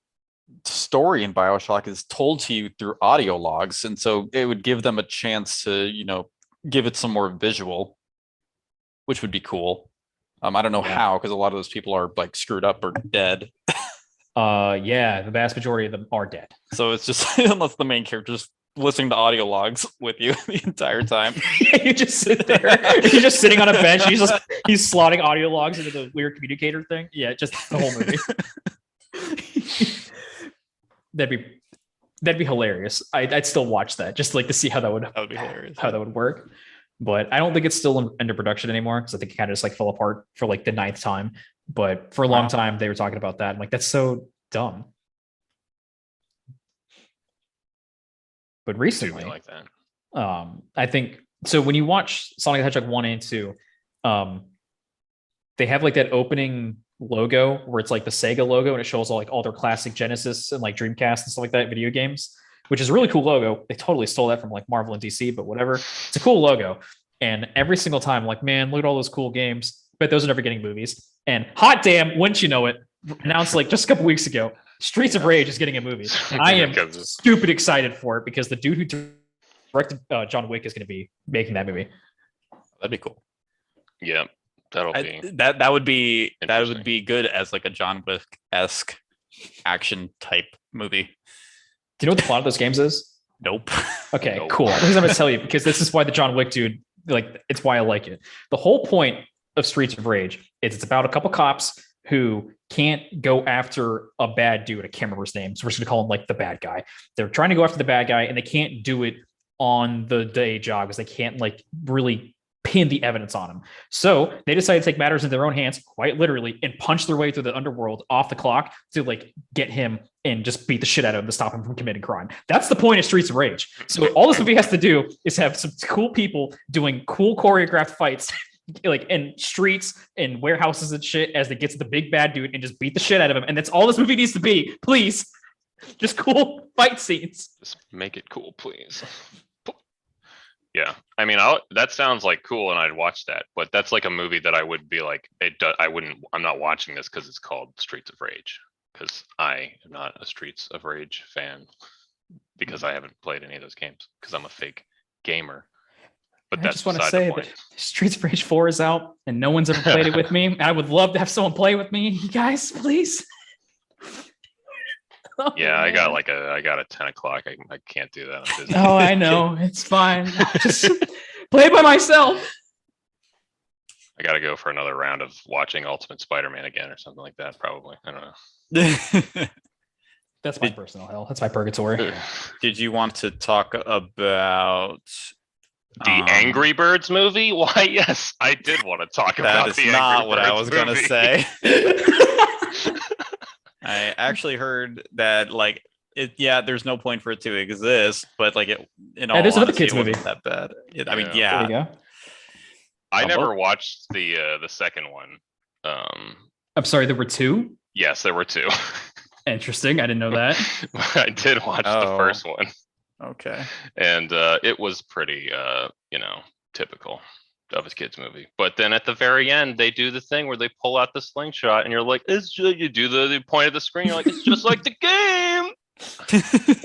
story in BioShock is told to you through audio logs, and so it would give them a chance to, give it some more visual, which would be cool. I don't know how, because a lot of those people are like screwed up or dead. Yeah, the vast majority of them are dead. So it's just unless the main character just listening to audio logs with you the entire time. You just sit there. You're just sitting on a bench. He's slotting audio logs into the weird communicator thing. Yeah, just the whole movie. That'd be hilarious. I'd still watch that just like to see how that would be hilarious. How that would work. But I don't think it's still under production anymore because I think it kind of just like fell apart for like the 9th time. But for a long time they were talking about that. I'm like, that's so dumb. But recently, like that. I think so. When you watch Sonic the Hedgehog 1 and 2, they have like that opening logo where it's like the Sega logo and it shows all their classic Genesis and like Dreamcast and stuff like that video games, which is a really cool logo. They totally stole that from like Marvel and DC, but whatever. It's a cool logo. And every single time, I'm like, man, look at all those cool games. But those are never getting movies. And hot damn, wouldn't you know it, announced like just a couple weeks ago, Streets of Rage is getting a movie. I am stupid excited for it because the dude who directed John Wick is going to be making that movie. That'd be cool. Yeah, that'll be that would be good as like a John Wick-esque action type movie. Do you know what the plot of those games is? Nope. Okay, Nope. cool. Because I'm going to tell you because this is why the John Wick dude, like, it's why I like it. The whole point of Streets of Rage is it's about a couple cops who can't go after a bad dude. I can't remember his name, so we're just gonna call him like the bad guy. They're trying to go after the bad guy, and they can't do it on the day job because they can't like really pin the evidence on him. So they decide to take matters in their own hands, quite literally, and punch their way through the underworld off the clock to like get him and just beat the shit out of him to stop him from committing crime. That's the point of Streets of Rage. So all this movie has to do is have some cool people doing cool choreographed fights like in streets and warehouses and shit as they get to the big bad dude and just beat the shit out of him. And that's all this movie needs to be. Please. Just cool fight scenes. Just make it cool, please. Yeah, I mean, that sounds like cool, and I'd watch that. But that's like a movie that I would be like, I'm not watching this because it's called Streets of Rage, because I am not a Streets of Rage fan because I haven't played any of those games because I'm a fake gamer. But I that's just want to beside say the that point. Streets of Rage 4 is out and no one's ever played it with me. I would love to have someone play with me. You guys, please. Oh, Yeah, I got man. I got a 10 o'clock. I can't do that. I'm busy. Oh, I know. It's fine. Just play by myself. I got to go for another round of watching Ultimate Spider-Man again or something like that. Probably. I don't know. That's my personal hell. That's my purgatory. The Did you want to talk about Angry Birds movie? Why, yes, I did want to talk That about is the not Angry what I Birds was gonna movie. say. I actually heard that like there's no point for it to exist, but like it in all there's another honesty, kids it wasn't movie. that bad. I mean, Yeah. There you yeah. go. I Oh, never well. watched the second one. I'm sorry, there were two. Yes, there were two. Interesting. I didn't know that. I did watch the Oh. first one, Okay. and it was pretty, typical of a kids movie. But then at the very end, they do the thing where they pull out the slingshot, and you're like, "It's just," you do the point of the screen. You're like, "It's just like the game."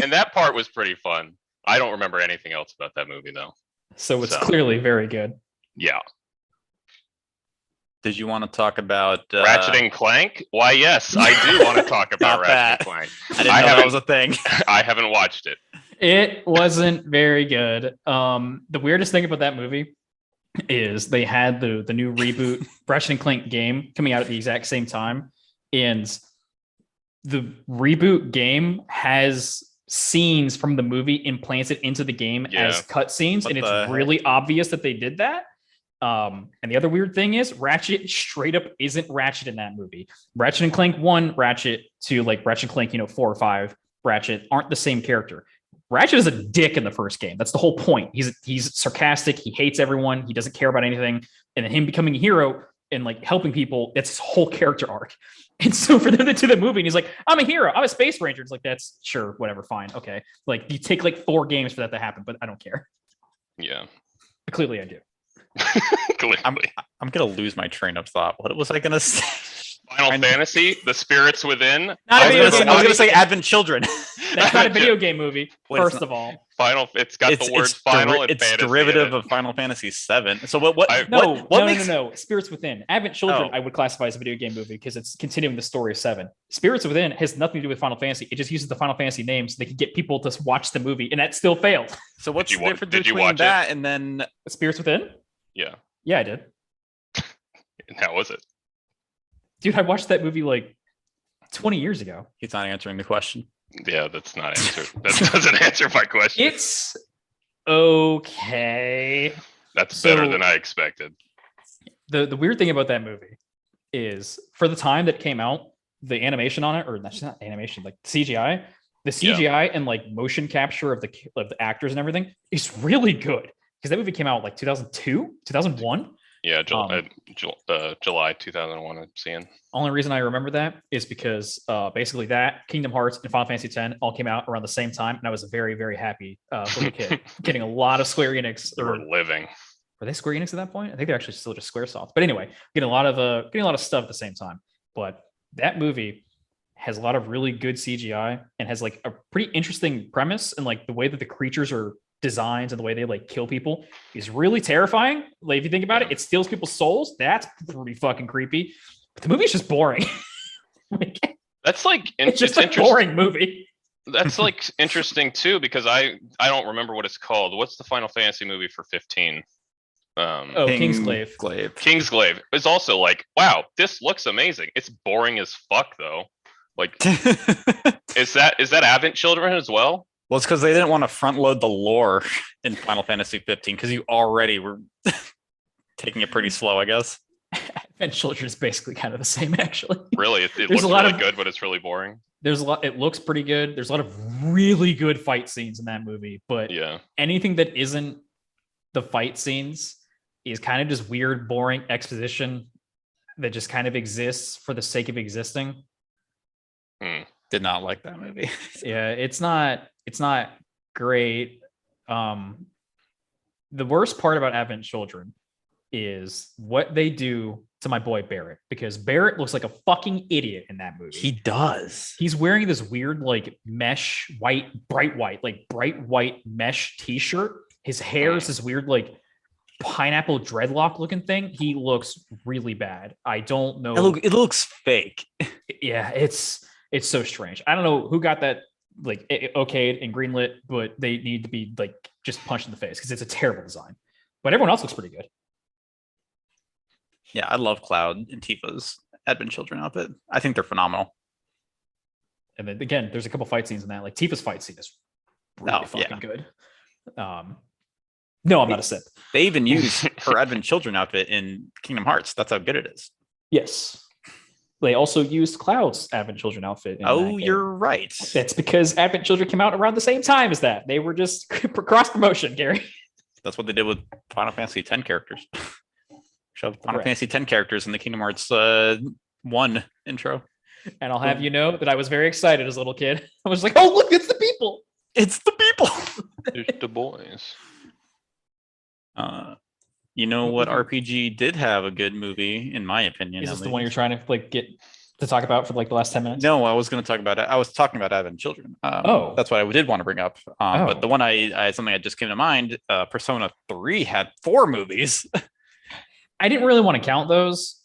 And that part was pretty fun. I don't remember anything else about that movie though. So it's So. clearly very good. Yeah, Did you want to talk about Ratchet and Clank. Why, yes, I do want to talk about Not Ratchet that. and Clank. I didn't I know that haven't- was a thing. I haven't watched it. It wasn't very good. The weirdest thing about that movie is they had the new reboot Ratchet and Clank game coming out at the exact same time, and the reboot game has scenes from the movie implanted into the game Yeah. as cutscenes, What and the it's really obvious that they did that. And the other weird thing is Ratchet straight up isn't Ratchet in that movie. Ratchet and Clank 1, Ratchet 2, like Ratchet and Clank, 4 or 5, Ratchet aren't the same character. Ratchet is a dick in the first game. That's the whole point. He's sarcastic. He hates everyone. He doesn't care about anything. And then him becoming a hero and like helping people, that's his whole character arc. And so for them to do the movie, and he's like, "I'm a hero. I'm a space ranger." It's like, that's sure, whatever, fine, okay. Like you take like 4 games for that to happen, but I don't care. Yeah, But clearly, I do. clearly. I'm gonna lose my train of thought. What was I gonna say? Final I- Fantasy, The Spirits Within. Not I a was video gonna say, game I was gonna movie. say Advent Children. That's not a video game movie. Wait, it's First not- of all, Final. It's got the word final and it's fantasy in derivative it. of Final Fantasy VII. So what? I- what makes no. Spirits Within, Advent Children, Oh. I would classify as a video game movie because it's continuing the story of 7. Spirits Within has nothing to do with Final Fantasy. It just uses the Final Fantasy name so they can get people to watch the movie, and that still failed. So what's you the wa- difference did you between watch it? that and then? Spirits Within? Yeah, Yeah, I did. and how was it? Dude, I watched that movie like 20 years ago. He's not answering the question. Yeah, that's not answer. That doesn't answer my question. It's okay. That's better so- than I expected. The weird thing about that movie is for the time that came out, the animation on it, or that's not animation, like CGI, the CGI and like motion capture of the actors and everything is really good. Because that movie came out like 2002, 2001. Yeah, Um, July 2001. I'm seeing. Only reason I remember that is because basically that Kingdom Hearts and Final Fantasy X all came out around the same time, and I was a very, very happy little kid, getting a lot of Square Enix. You were living. Were they Square Enix at that point? I think they're actually still just SquareSoft. But anyway, getting a lot of stuff at the same time. But that movie has a lot of really good CGI and has like a pretty interesting premise, and like the way that the creatures are designed and the way they like kill people is really terrifying. Like if you think about it, it steals people's souls. That's pretty fucking creepy. But the movie is just boring. Like, That's like it's just it's a interesting. boring movie. That's like interesting too because I don't remember what it's called. What's the Final Fantasy movie for 15? Oh, Kingsglaive. Kingsglaive is also like, wow, this looks amazing. It's boring as fuck though. Like, is that Advent Children as well? Well, it's because they didn't want to front load the lore in Final Fantasy 15 because you already were taking it pretty slow, I guess. And Children is basically kind of the same, actually. Really, it There's looks a lot really of- good, but it's really boring. There's a lot. It looks pretty good. There's a lot of really good fight scenes in that movie, but Yeah, anything that isn't the fight scenes is kind of just weird, boring exposition that just kind of exists for the sake of existing. Did not like that movie. Yeah, it's not great. The worst part about Advent Children is what they do to my boy Barrett, because Barrett looks like a fucking idiot in that movie. does. He's wearing this weird like mesh bright white mesh t-shirt. His hair is this weird like pineapple dreadlock looking thing, he looks really bad. I don't know. It looks fake. Yeah, it's so strange. I don't know who got that like okayed and greenlit, but they need to be like just punched in the face because it's a terrible design. But everyone else looks pretty good. Yeah, I love Cloud and Tifa's Advent Children outfit. I think they're phenomenal. And then again, there's a couple fight scenes in that. Like Tifa's fight scene is really fucking good. No, I'm not a simp. They even use her Advent Children outfit in Kingdom Hearts. That's how good it is. Yes. They also used Cloud's Advent Children outfit. Oh, you're right. That's because Advent Children came out around the same time as that. They were just cross promotion, Gary. That's what they did with Final Fantasy X characters. Shoved Final Fantasy X characters in the Kingdom Hearts 1 intro. And I'll have you know that I was very excited as a little kid. I was like, oh, look, it's the people. It's the people. It's the boys. You know what RPG did have a good movie, in my opinion? Is this the one you're trying to like get to talk about for like the last 10 minutes? No, I was going to talk about it. I was talking about Advent Children. That's what I did want to bring up. But the one something that just came to mind, Persona 3 had 4 movies. I didn't really want to count those.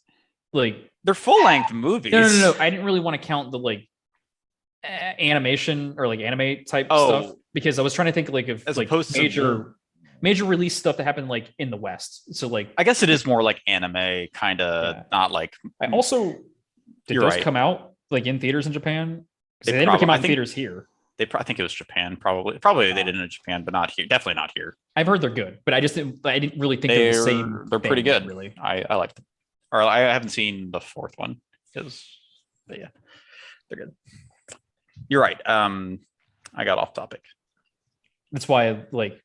Like they're full-length movies. No. I didn't really want to count the like animation or like anime type stuff because I was trying to think like of as like opposed to major release stuff that happened like in the West. So like I guess it is more like anime, kind of not like. I also did those come out like in theaters in Japan? They never came out in theaters here. I think it was Japan, probably they did it in Japan, but not here. Definitely not here. I've heard they're good, but I didn't really think they're the same. They're pretty good. Really, I like them. Or I haven't seen the 4th one because, yeah, they're good. You're right. I got off topic. That's why I like.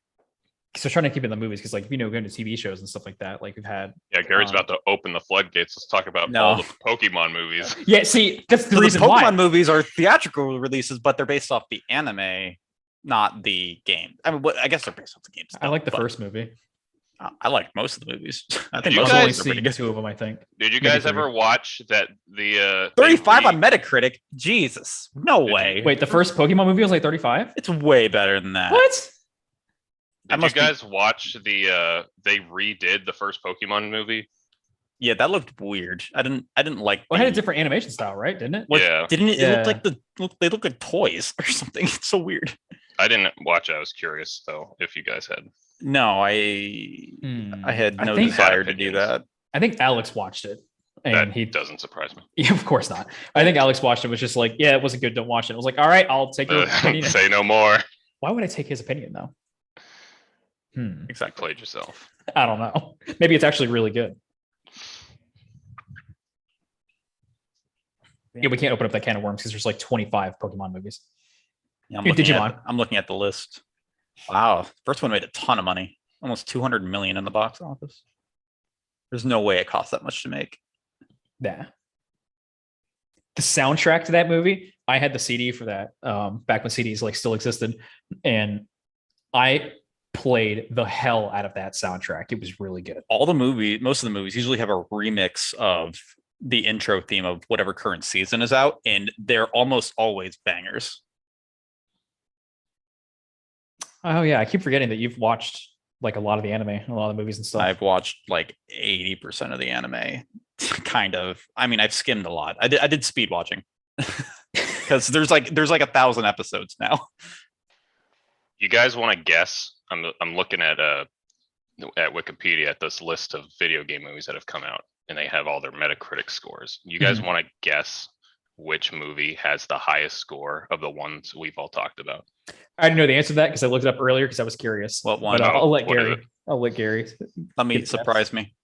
So trying to keep in the movies because like going to TV shows and stuff like that. Like we've had. Yeah, Gary's about to open the floodgates. Let's talk about all the Pokemon movies. Yeah, see, that's the reason the Pokemon why. movies are theatrical releases, but they're based off the anime, not the game. I mean, I guess they're based off the games. I like the first movie. I like most of the movies. I think I've most only of them are pretty seen 2 of them. I think. Did you guys ever watch that? The 35 on Metacritic. Jesus, no way. Wait, the first Pokemon movie was like 35. It's way better than that. What? Did you guys watch the? They redid the first Pokemon movie. Yeah, that looked weird. I didn't like. Well, it had a different animation style, right? Didn't it? Yeah. Didn't it? It looked like they look like toys or something. It's so weird. I didn't watch it. I was curious though if you guys had. No, I had no desire to do that. I think Alex watched it, and he doesn't surprise me. Yeah, of course not. I think Alex watched it. Was just like, yeah, it wasn't good. Don't watch it. I was like, all right, I'll take your opinion. Say no more. Why would I take his opinion though? Exactly. Played yourself. I don't know. Maybe it's actually really good. Yeah, we can't open up that can of worms because there's like 25 Pokemon movies. Yeah, Digimon. I'm looking at the list. Wow, first one made a ton of money, almost 200 million in the box office. There's no way it cost that much to make. Yeah. The soundtrack to that movie, I had the CD for that back when CDs like still existed, and I played the hell out of that soundtrack. It was really good. Most of the movies usually have a remix of the intro theme of whatever current season is out, and they're almost always bangers. Oh yeah, I keep forgetting that you've watched like a lot of the anime, a lot of the movies and stuff. I've watched like 80% of the anime, kind of. I mean, I've skimmed a lot. I did speed watching because there's like 1,000 episodes now. You guys want to guess? I'm looking at Wikipedia at this list of video game movies that have come out, and they have all their Metacritic scores. You guys want to guess which movie has the highest score of the ones we've all talked about? I didn't know the answer to that because I looked it up earlier because I was curious. What one? But I'll let Gary. I'll let Gary. Let me surprise me.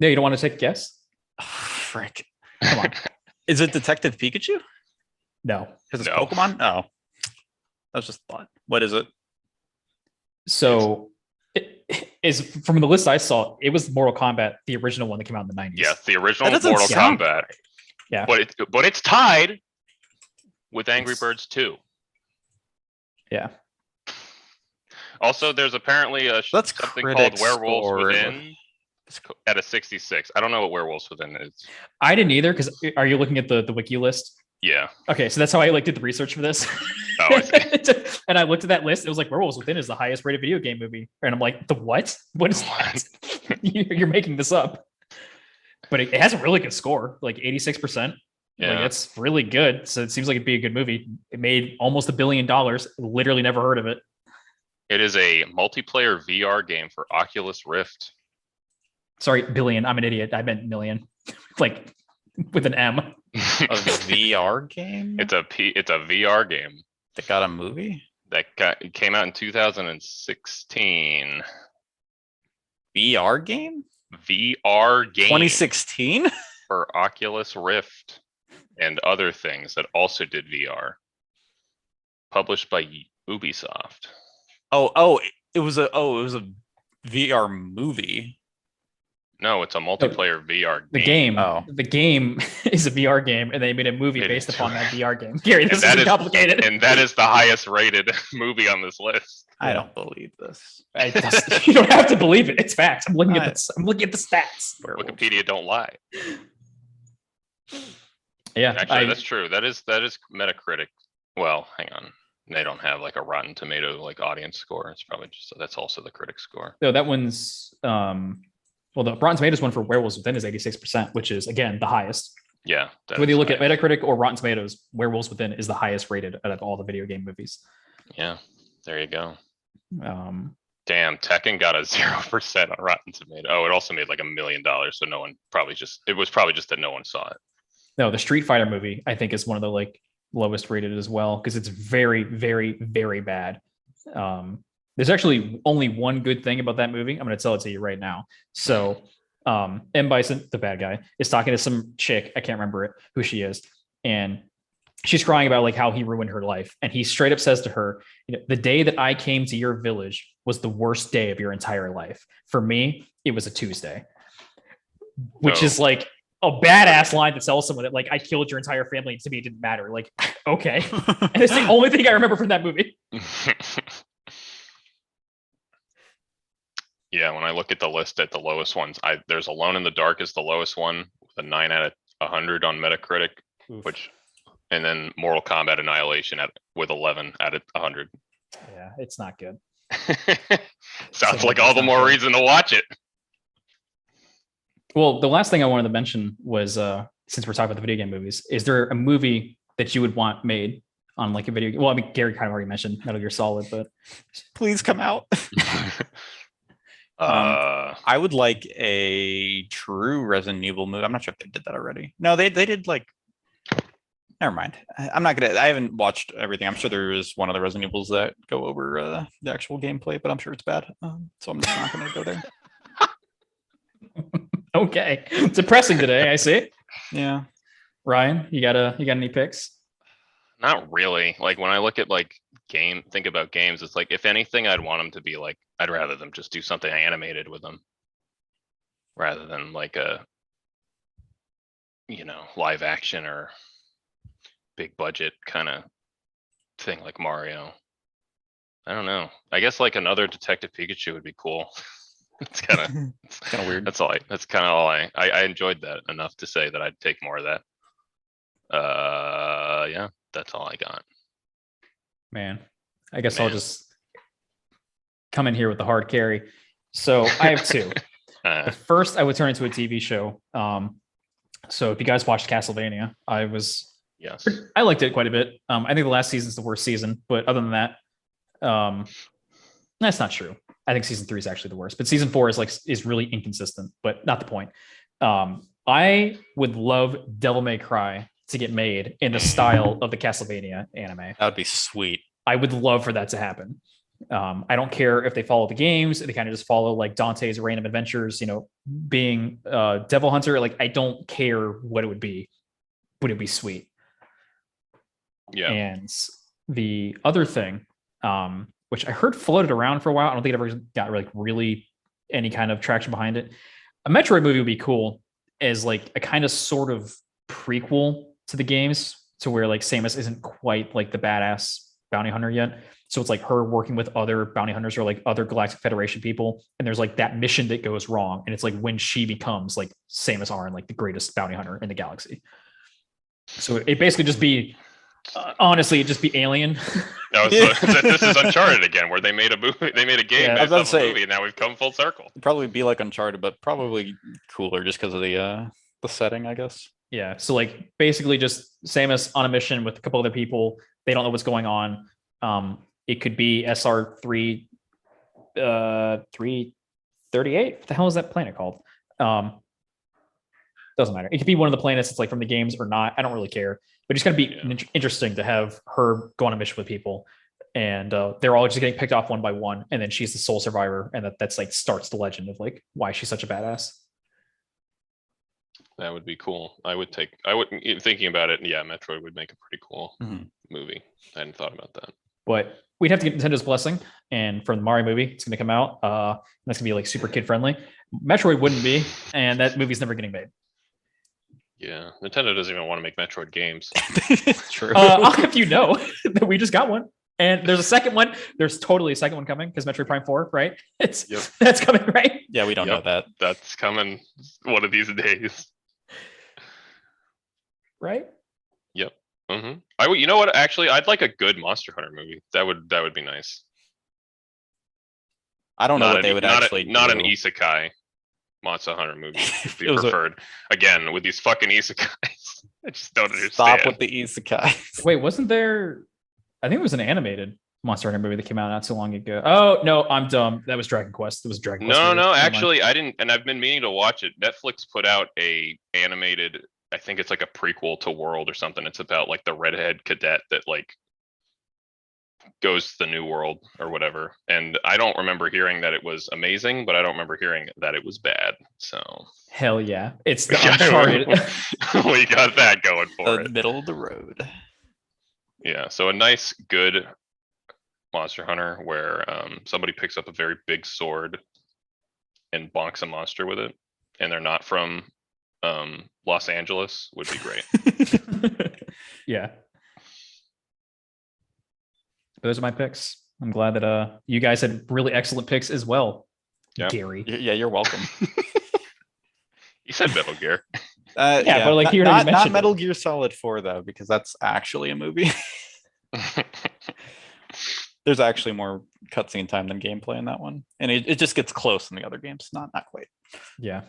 No, you don't want to take a guess? Frick. Come on. Is it Detective Pikachu? No. No. Because it's Pokemon? Oh. That was just a thought. What is it? So it is from the list I saw, it was Mortal Kombat, the original one that came out in the 90s. Yes, the original That doesn't Mortal sound Kombat. Yeah. But it's tied with Angry Birds 2. Yeah. Also, there's apparently That's something critic called Werewolves score. Within at a 66. I don't know what Werewolves Within is. I didn't either because are you looking at the wiki list? Yeah. Okay, so that's how I like did the research for this. Oh, I see. And I looked at that list. It was like Werewolves Within is the highest rated video game movie, and I'm like, the what? What is that? You're making this up. But it has a really good score, like 86%. Yeah. Like, that's really good. So it seems like it'd be a good movie. It made almost $1 billion. Literally never heard of it. It is a multiplayer VR game for Oculus Rift. Sorry, billion. I'm an idiot. I meant million, like with an M. A VR game It's a VR game that got a movie. it came out in 2016. VR game VR game 2016. for Oculus Rift and other things that also did VR. Published by Ubisoft. It was a VR movie. No, it's a multiplayer VR The game. game, Oh. the game is a VR game, and they made a movie It based is. upon that VR game. Gary, this that is is- complicated. And that is the highest rated movie on this list. I don't believe this. You don't have to believe it. It's facts. I'm looking at Right. this. I'm looking at the stats. Werewolves. Wikipedia don't lie. Yeah, Actually, that's true. That is Metacritic. Well, hang on. They don't have like a Rotten Tomato like audience score. It's probably just that's also the critic score. no, that one's well, the Rotten Tomatoes one for Werewolves Within is 86%, which is again the highest. Yeah. that Whether is you look at high. Metacritic or Rotten Tomatoes, Werewolves Within is the highest rated out of all the video game movies. Yeah. There you go. Um, Damn, Tekken got a 0% on Rotten Tomato. Oh, it also made like $1 million. So no one it was probably just that no one saw it. no, the Street Fighter movie I think is one of the like lowest rated as well because it's very, very, very bad. There's actually only one good thing about that movie. I'm going to tell it to you right now. So, M. Bison, the bad guy, is talking to some chick. I can't remember who she is. And she's crying about like how he ruined her life. And he straight up says to her, you know, the day that I came to your village was the worst day of your entire life. For me, it was a Tuesday, which Oh. is like a badass line to tell someone that like I killed your entire family and to me it didn't matter. Like, okay. And it's the only thing I remember from that movie. Yeah, when I look at the list at the lowest ones, there's Alone in the Dark is the lowest one with a 9 out of 100 on Metacritic, and then Mortal Kombat Annihilation with 11 out of 100. Yeah, it's not good. Sounds So like all the it's more not good. reason to watch it. Well, the last thing I wanted to mention was since we're talking about the video game movies, is there a movie that you would want made on like a video game? Well, I mean, Gary kind of already mentioned Metal Gear Solid, but Please come out. I would like a true Resident Evil movie. I'm not sure if they did that already. No, they did like. Never mind. I'm not gonna. I haven't watched everything. I'm sure there is one of the Resident Evils that go over the actual gameplay, but I'm sure it's bad. So I'm just not gonna go there. okay. Depressing today, I see. Yeah. Ryan, you got any picks? Not really. Like when I look at like think about games, it's like if anything, I'd want them to be like I'd rather them just do something animated with them, rather than like a live action or big budget kind of thing like Mario. I don't know. I guess like another Detective Pikachu would be cool. It's kind of weird. That's kind of all I enjoyed that enough to say that I'd take more of that. Yeah, that's all I got. Man, I guess I'll Man. just come in here with the hard carry. So I have two. The first, I would turn into a TV show. So if you guys watched Castlevania, Yes. I liked it quite a bit. I think the last season's the worst season, but other than that, that's not true. I think season 3 is actually the worst, but season 4 is really inconsistent, but not the point. I would love Devil May Cry to get made in the style of the Castlevania anime. That would be sweet. I would love for that to happen. I don't care if they follow the games, they kind of just follow like Dante's random adventures, being Devil Hunter. Like, I don't care what it would be, but it'd be sweet. Yeah. And the other thing, which I heard floated around for a while, I don't think it ever got like really any kind of traction behind it. A Metroid movie would be cool as like a kind of sort of prequel to the games, to where like Samus isn't quite like the badass bounty hunter yet. So it's like her working with other bounty hunters or like other Galactic Federation people. And there's like that mission that goes wrong. And it's like when she becomes like Samus Aran, like the greatest bounty hunter in the galaxy. So it basically just be, honestly, it'd just be Alien. No, this is Uncharted again, where they made a movie, they made a game Yeah, I was based about off to a say- movie, and now we've come full circle. It'd probably be like Uncharted, but probably cooler just because of the setting, I guess. Yeah. So like basically just Samus on a mission with a couple other people. They don't know what's going on. It could be SR3 338. What the hell is that planet called? Doesn't matter. It could be one of the planets that's like from the games or not. I don't really care. But it's gonna be interesting to have her go on a mission with people. And they're all just getting picked off one by one, and then she's the sole survivor, and that's like starts the legend of like why she's such a badass. That would be cool. Thinking about it, yeah, Metroid would make a pretty cool movie. I hadn't thought about that. But we'd have to get Nintendo's blessing, and from the Mario movie, it's going to come out. And that's going to be like super kid friendly. Metroid wouldn't be, and that movie's never getting made. Yeah, Nintendo doesn't even want to make Metroid games. True. I'll have you know that we just got one, and there's a second one. There's totally a second one coming because Metroid Prime 4, right? That's coming, right? Yeah, we don't know that. That's coming one of these days. Right? You know what? Actually, I'd like a good Monster Hunter movie. That would be nice. I don't know Not what they would actually not an do. isekai Monster Hunter movie would be It was a- preferred. Again, with these fucking isekais, I just don't understand. Stop with the isekai. Wait, wasn't there? I think it was an animated Monster Hunter movie that came out not too long ago. Oh no, I'm dumb. That was Dragon Quest. It was Dragon Quest. No, movie. no, Never mind. actually, I didn't, and I've been meaning to watch it. Netflix put out a animated. I think it's like a prequel to World or something. It's about like the redhead cadet that like goes to the new world or whatever. And I don't remember hearing that it was amazing, but I don't remember hearing that it was bad. So Hell yeah, it's the Yeah, Uncharted. we got that going for The it. middle of the road. Yeah, so a nice, good Monster Hunter where somebody picks up a very big sword and bonks a monster with it, and they're not from Los Angeles would be great. Yeah. Those are my picks. I'm glad that you guys had really excellent picks as well. Yeah. Gary. Yeah, you're welcome. You said Metal Gear. Yeah, but, like, you already not mentioned Metal it. Gear Solid 4 though, because that's actually a movie. There's actually more cutscene time than gameplay in that one, and it just gets close in the other games. Not quite. Yeah.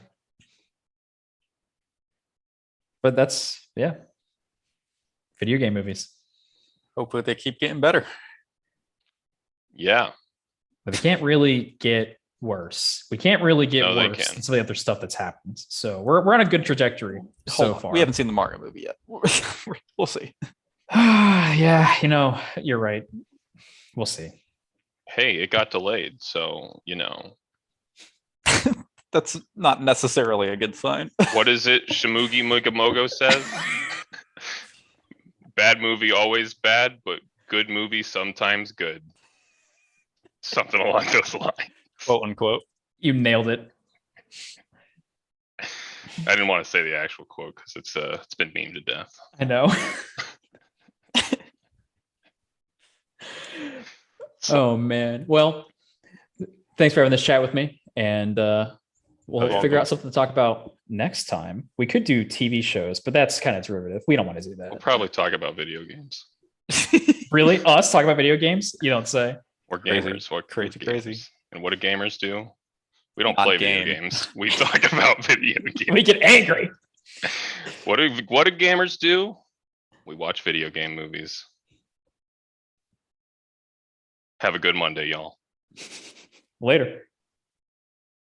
But that's video game movies. Hopefully they keep getting better. Yeah, But they can't really get worse. We can't really get No, they worse can. than some of the other stuff that's happened. So we're on a good trajectory so Hold on, far. we haven't seen the Mario movie yet. We'll see. Yeah, you're right. We'll see. hey, it got delayed, so That's not necessarily a good sign. what is it? Shimugi Mugamogo says, "Bad movie always bad, but good movie sometimes good." Something along those lines. Quote unquote. You nailed it. I didn't want to say the actual quote because it's been memed to death. I know. Oh man. Well, thanks for having this chat with me, and we'll You're figure welcome. out something to talk about next time. We could do TV shows, but that's kind of derivative. We don't want to do We'll that. probably talk about video games. Really? Us talk about video games? You don't say. We're Crazy. gamers. What Crazy, gamers. crazy. And what do gamers do? We don't Not play game. video games. We talk about video games. We get angry. What do gamers do? We watch video game movies. Have a good Monday, y'all. Later.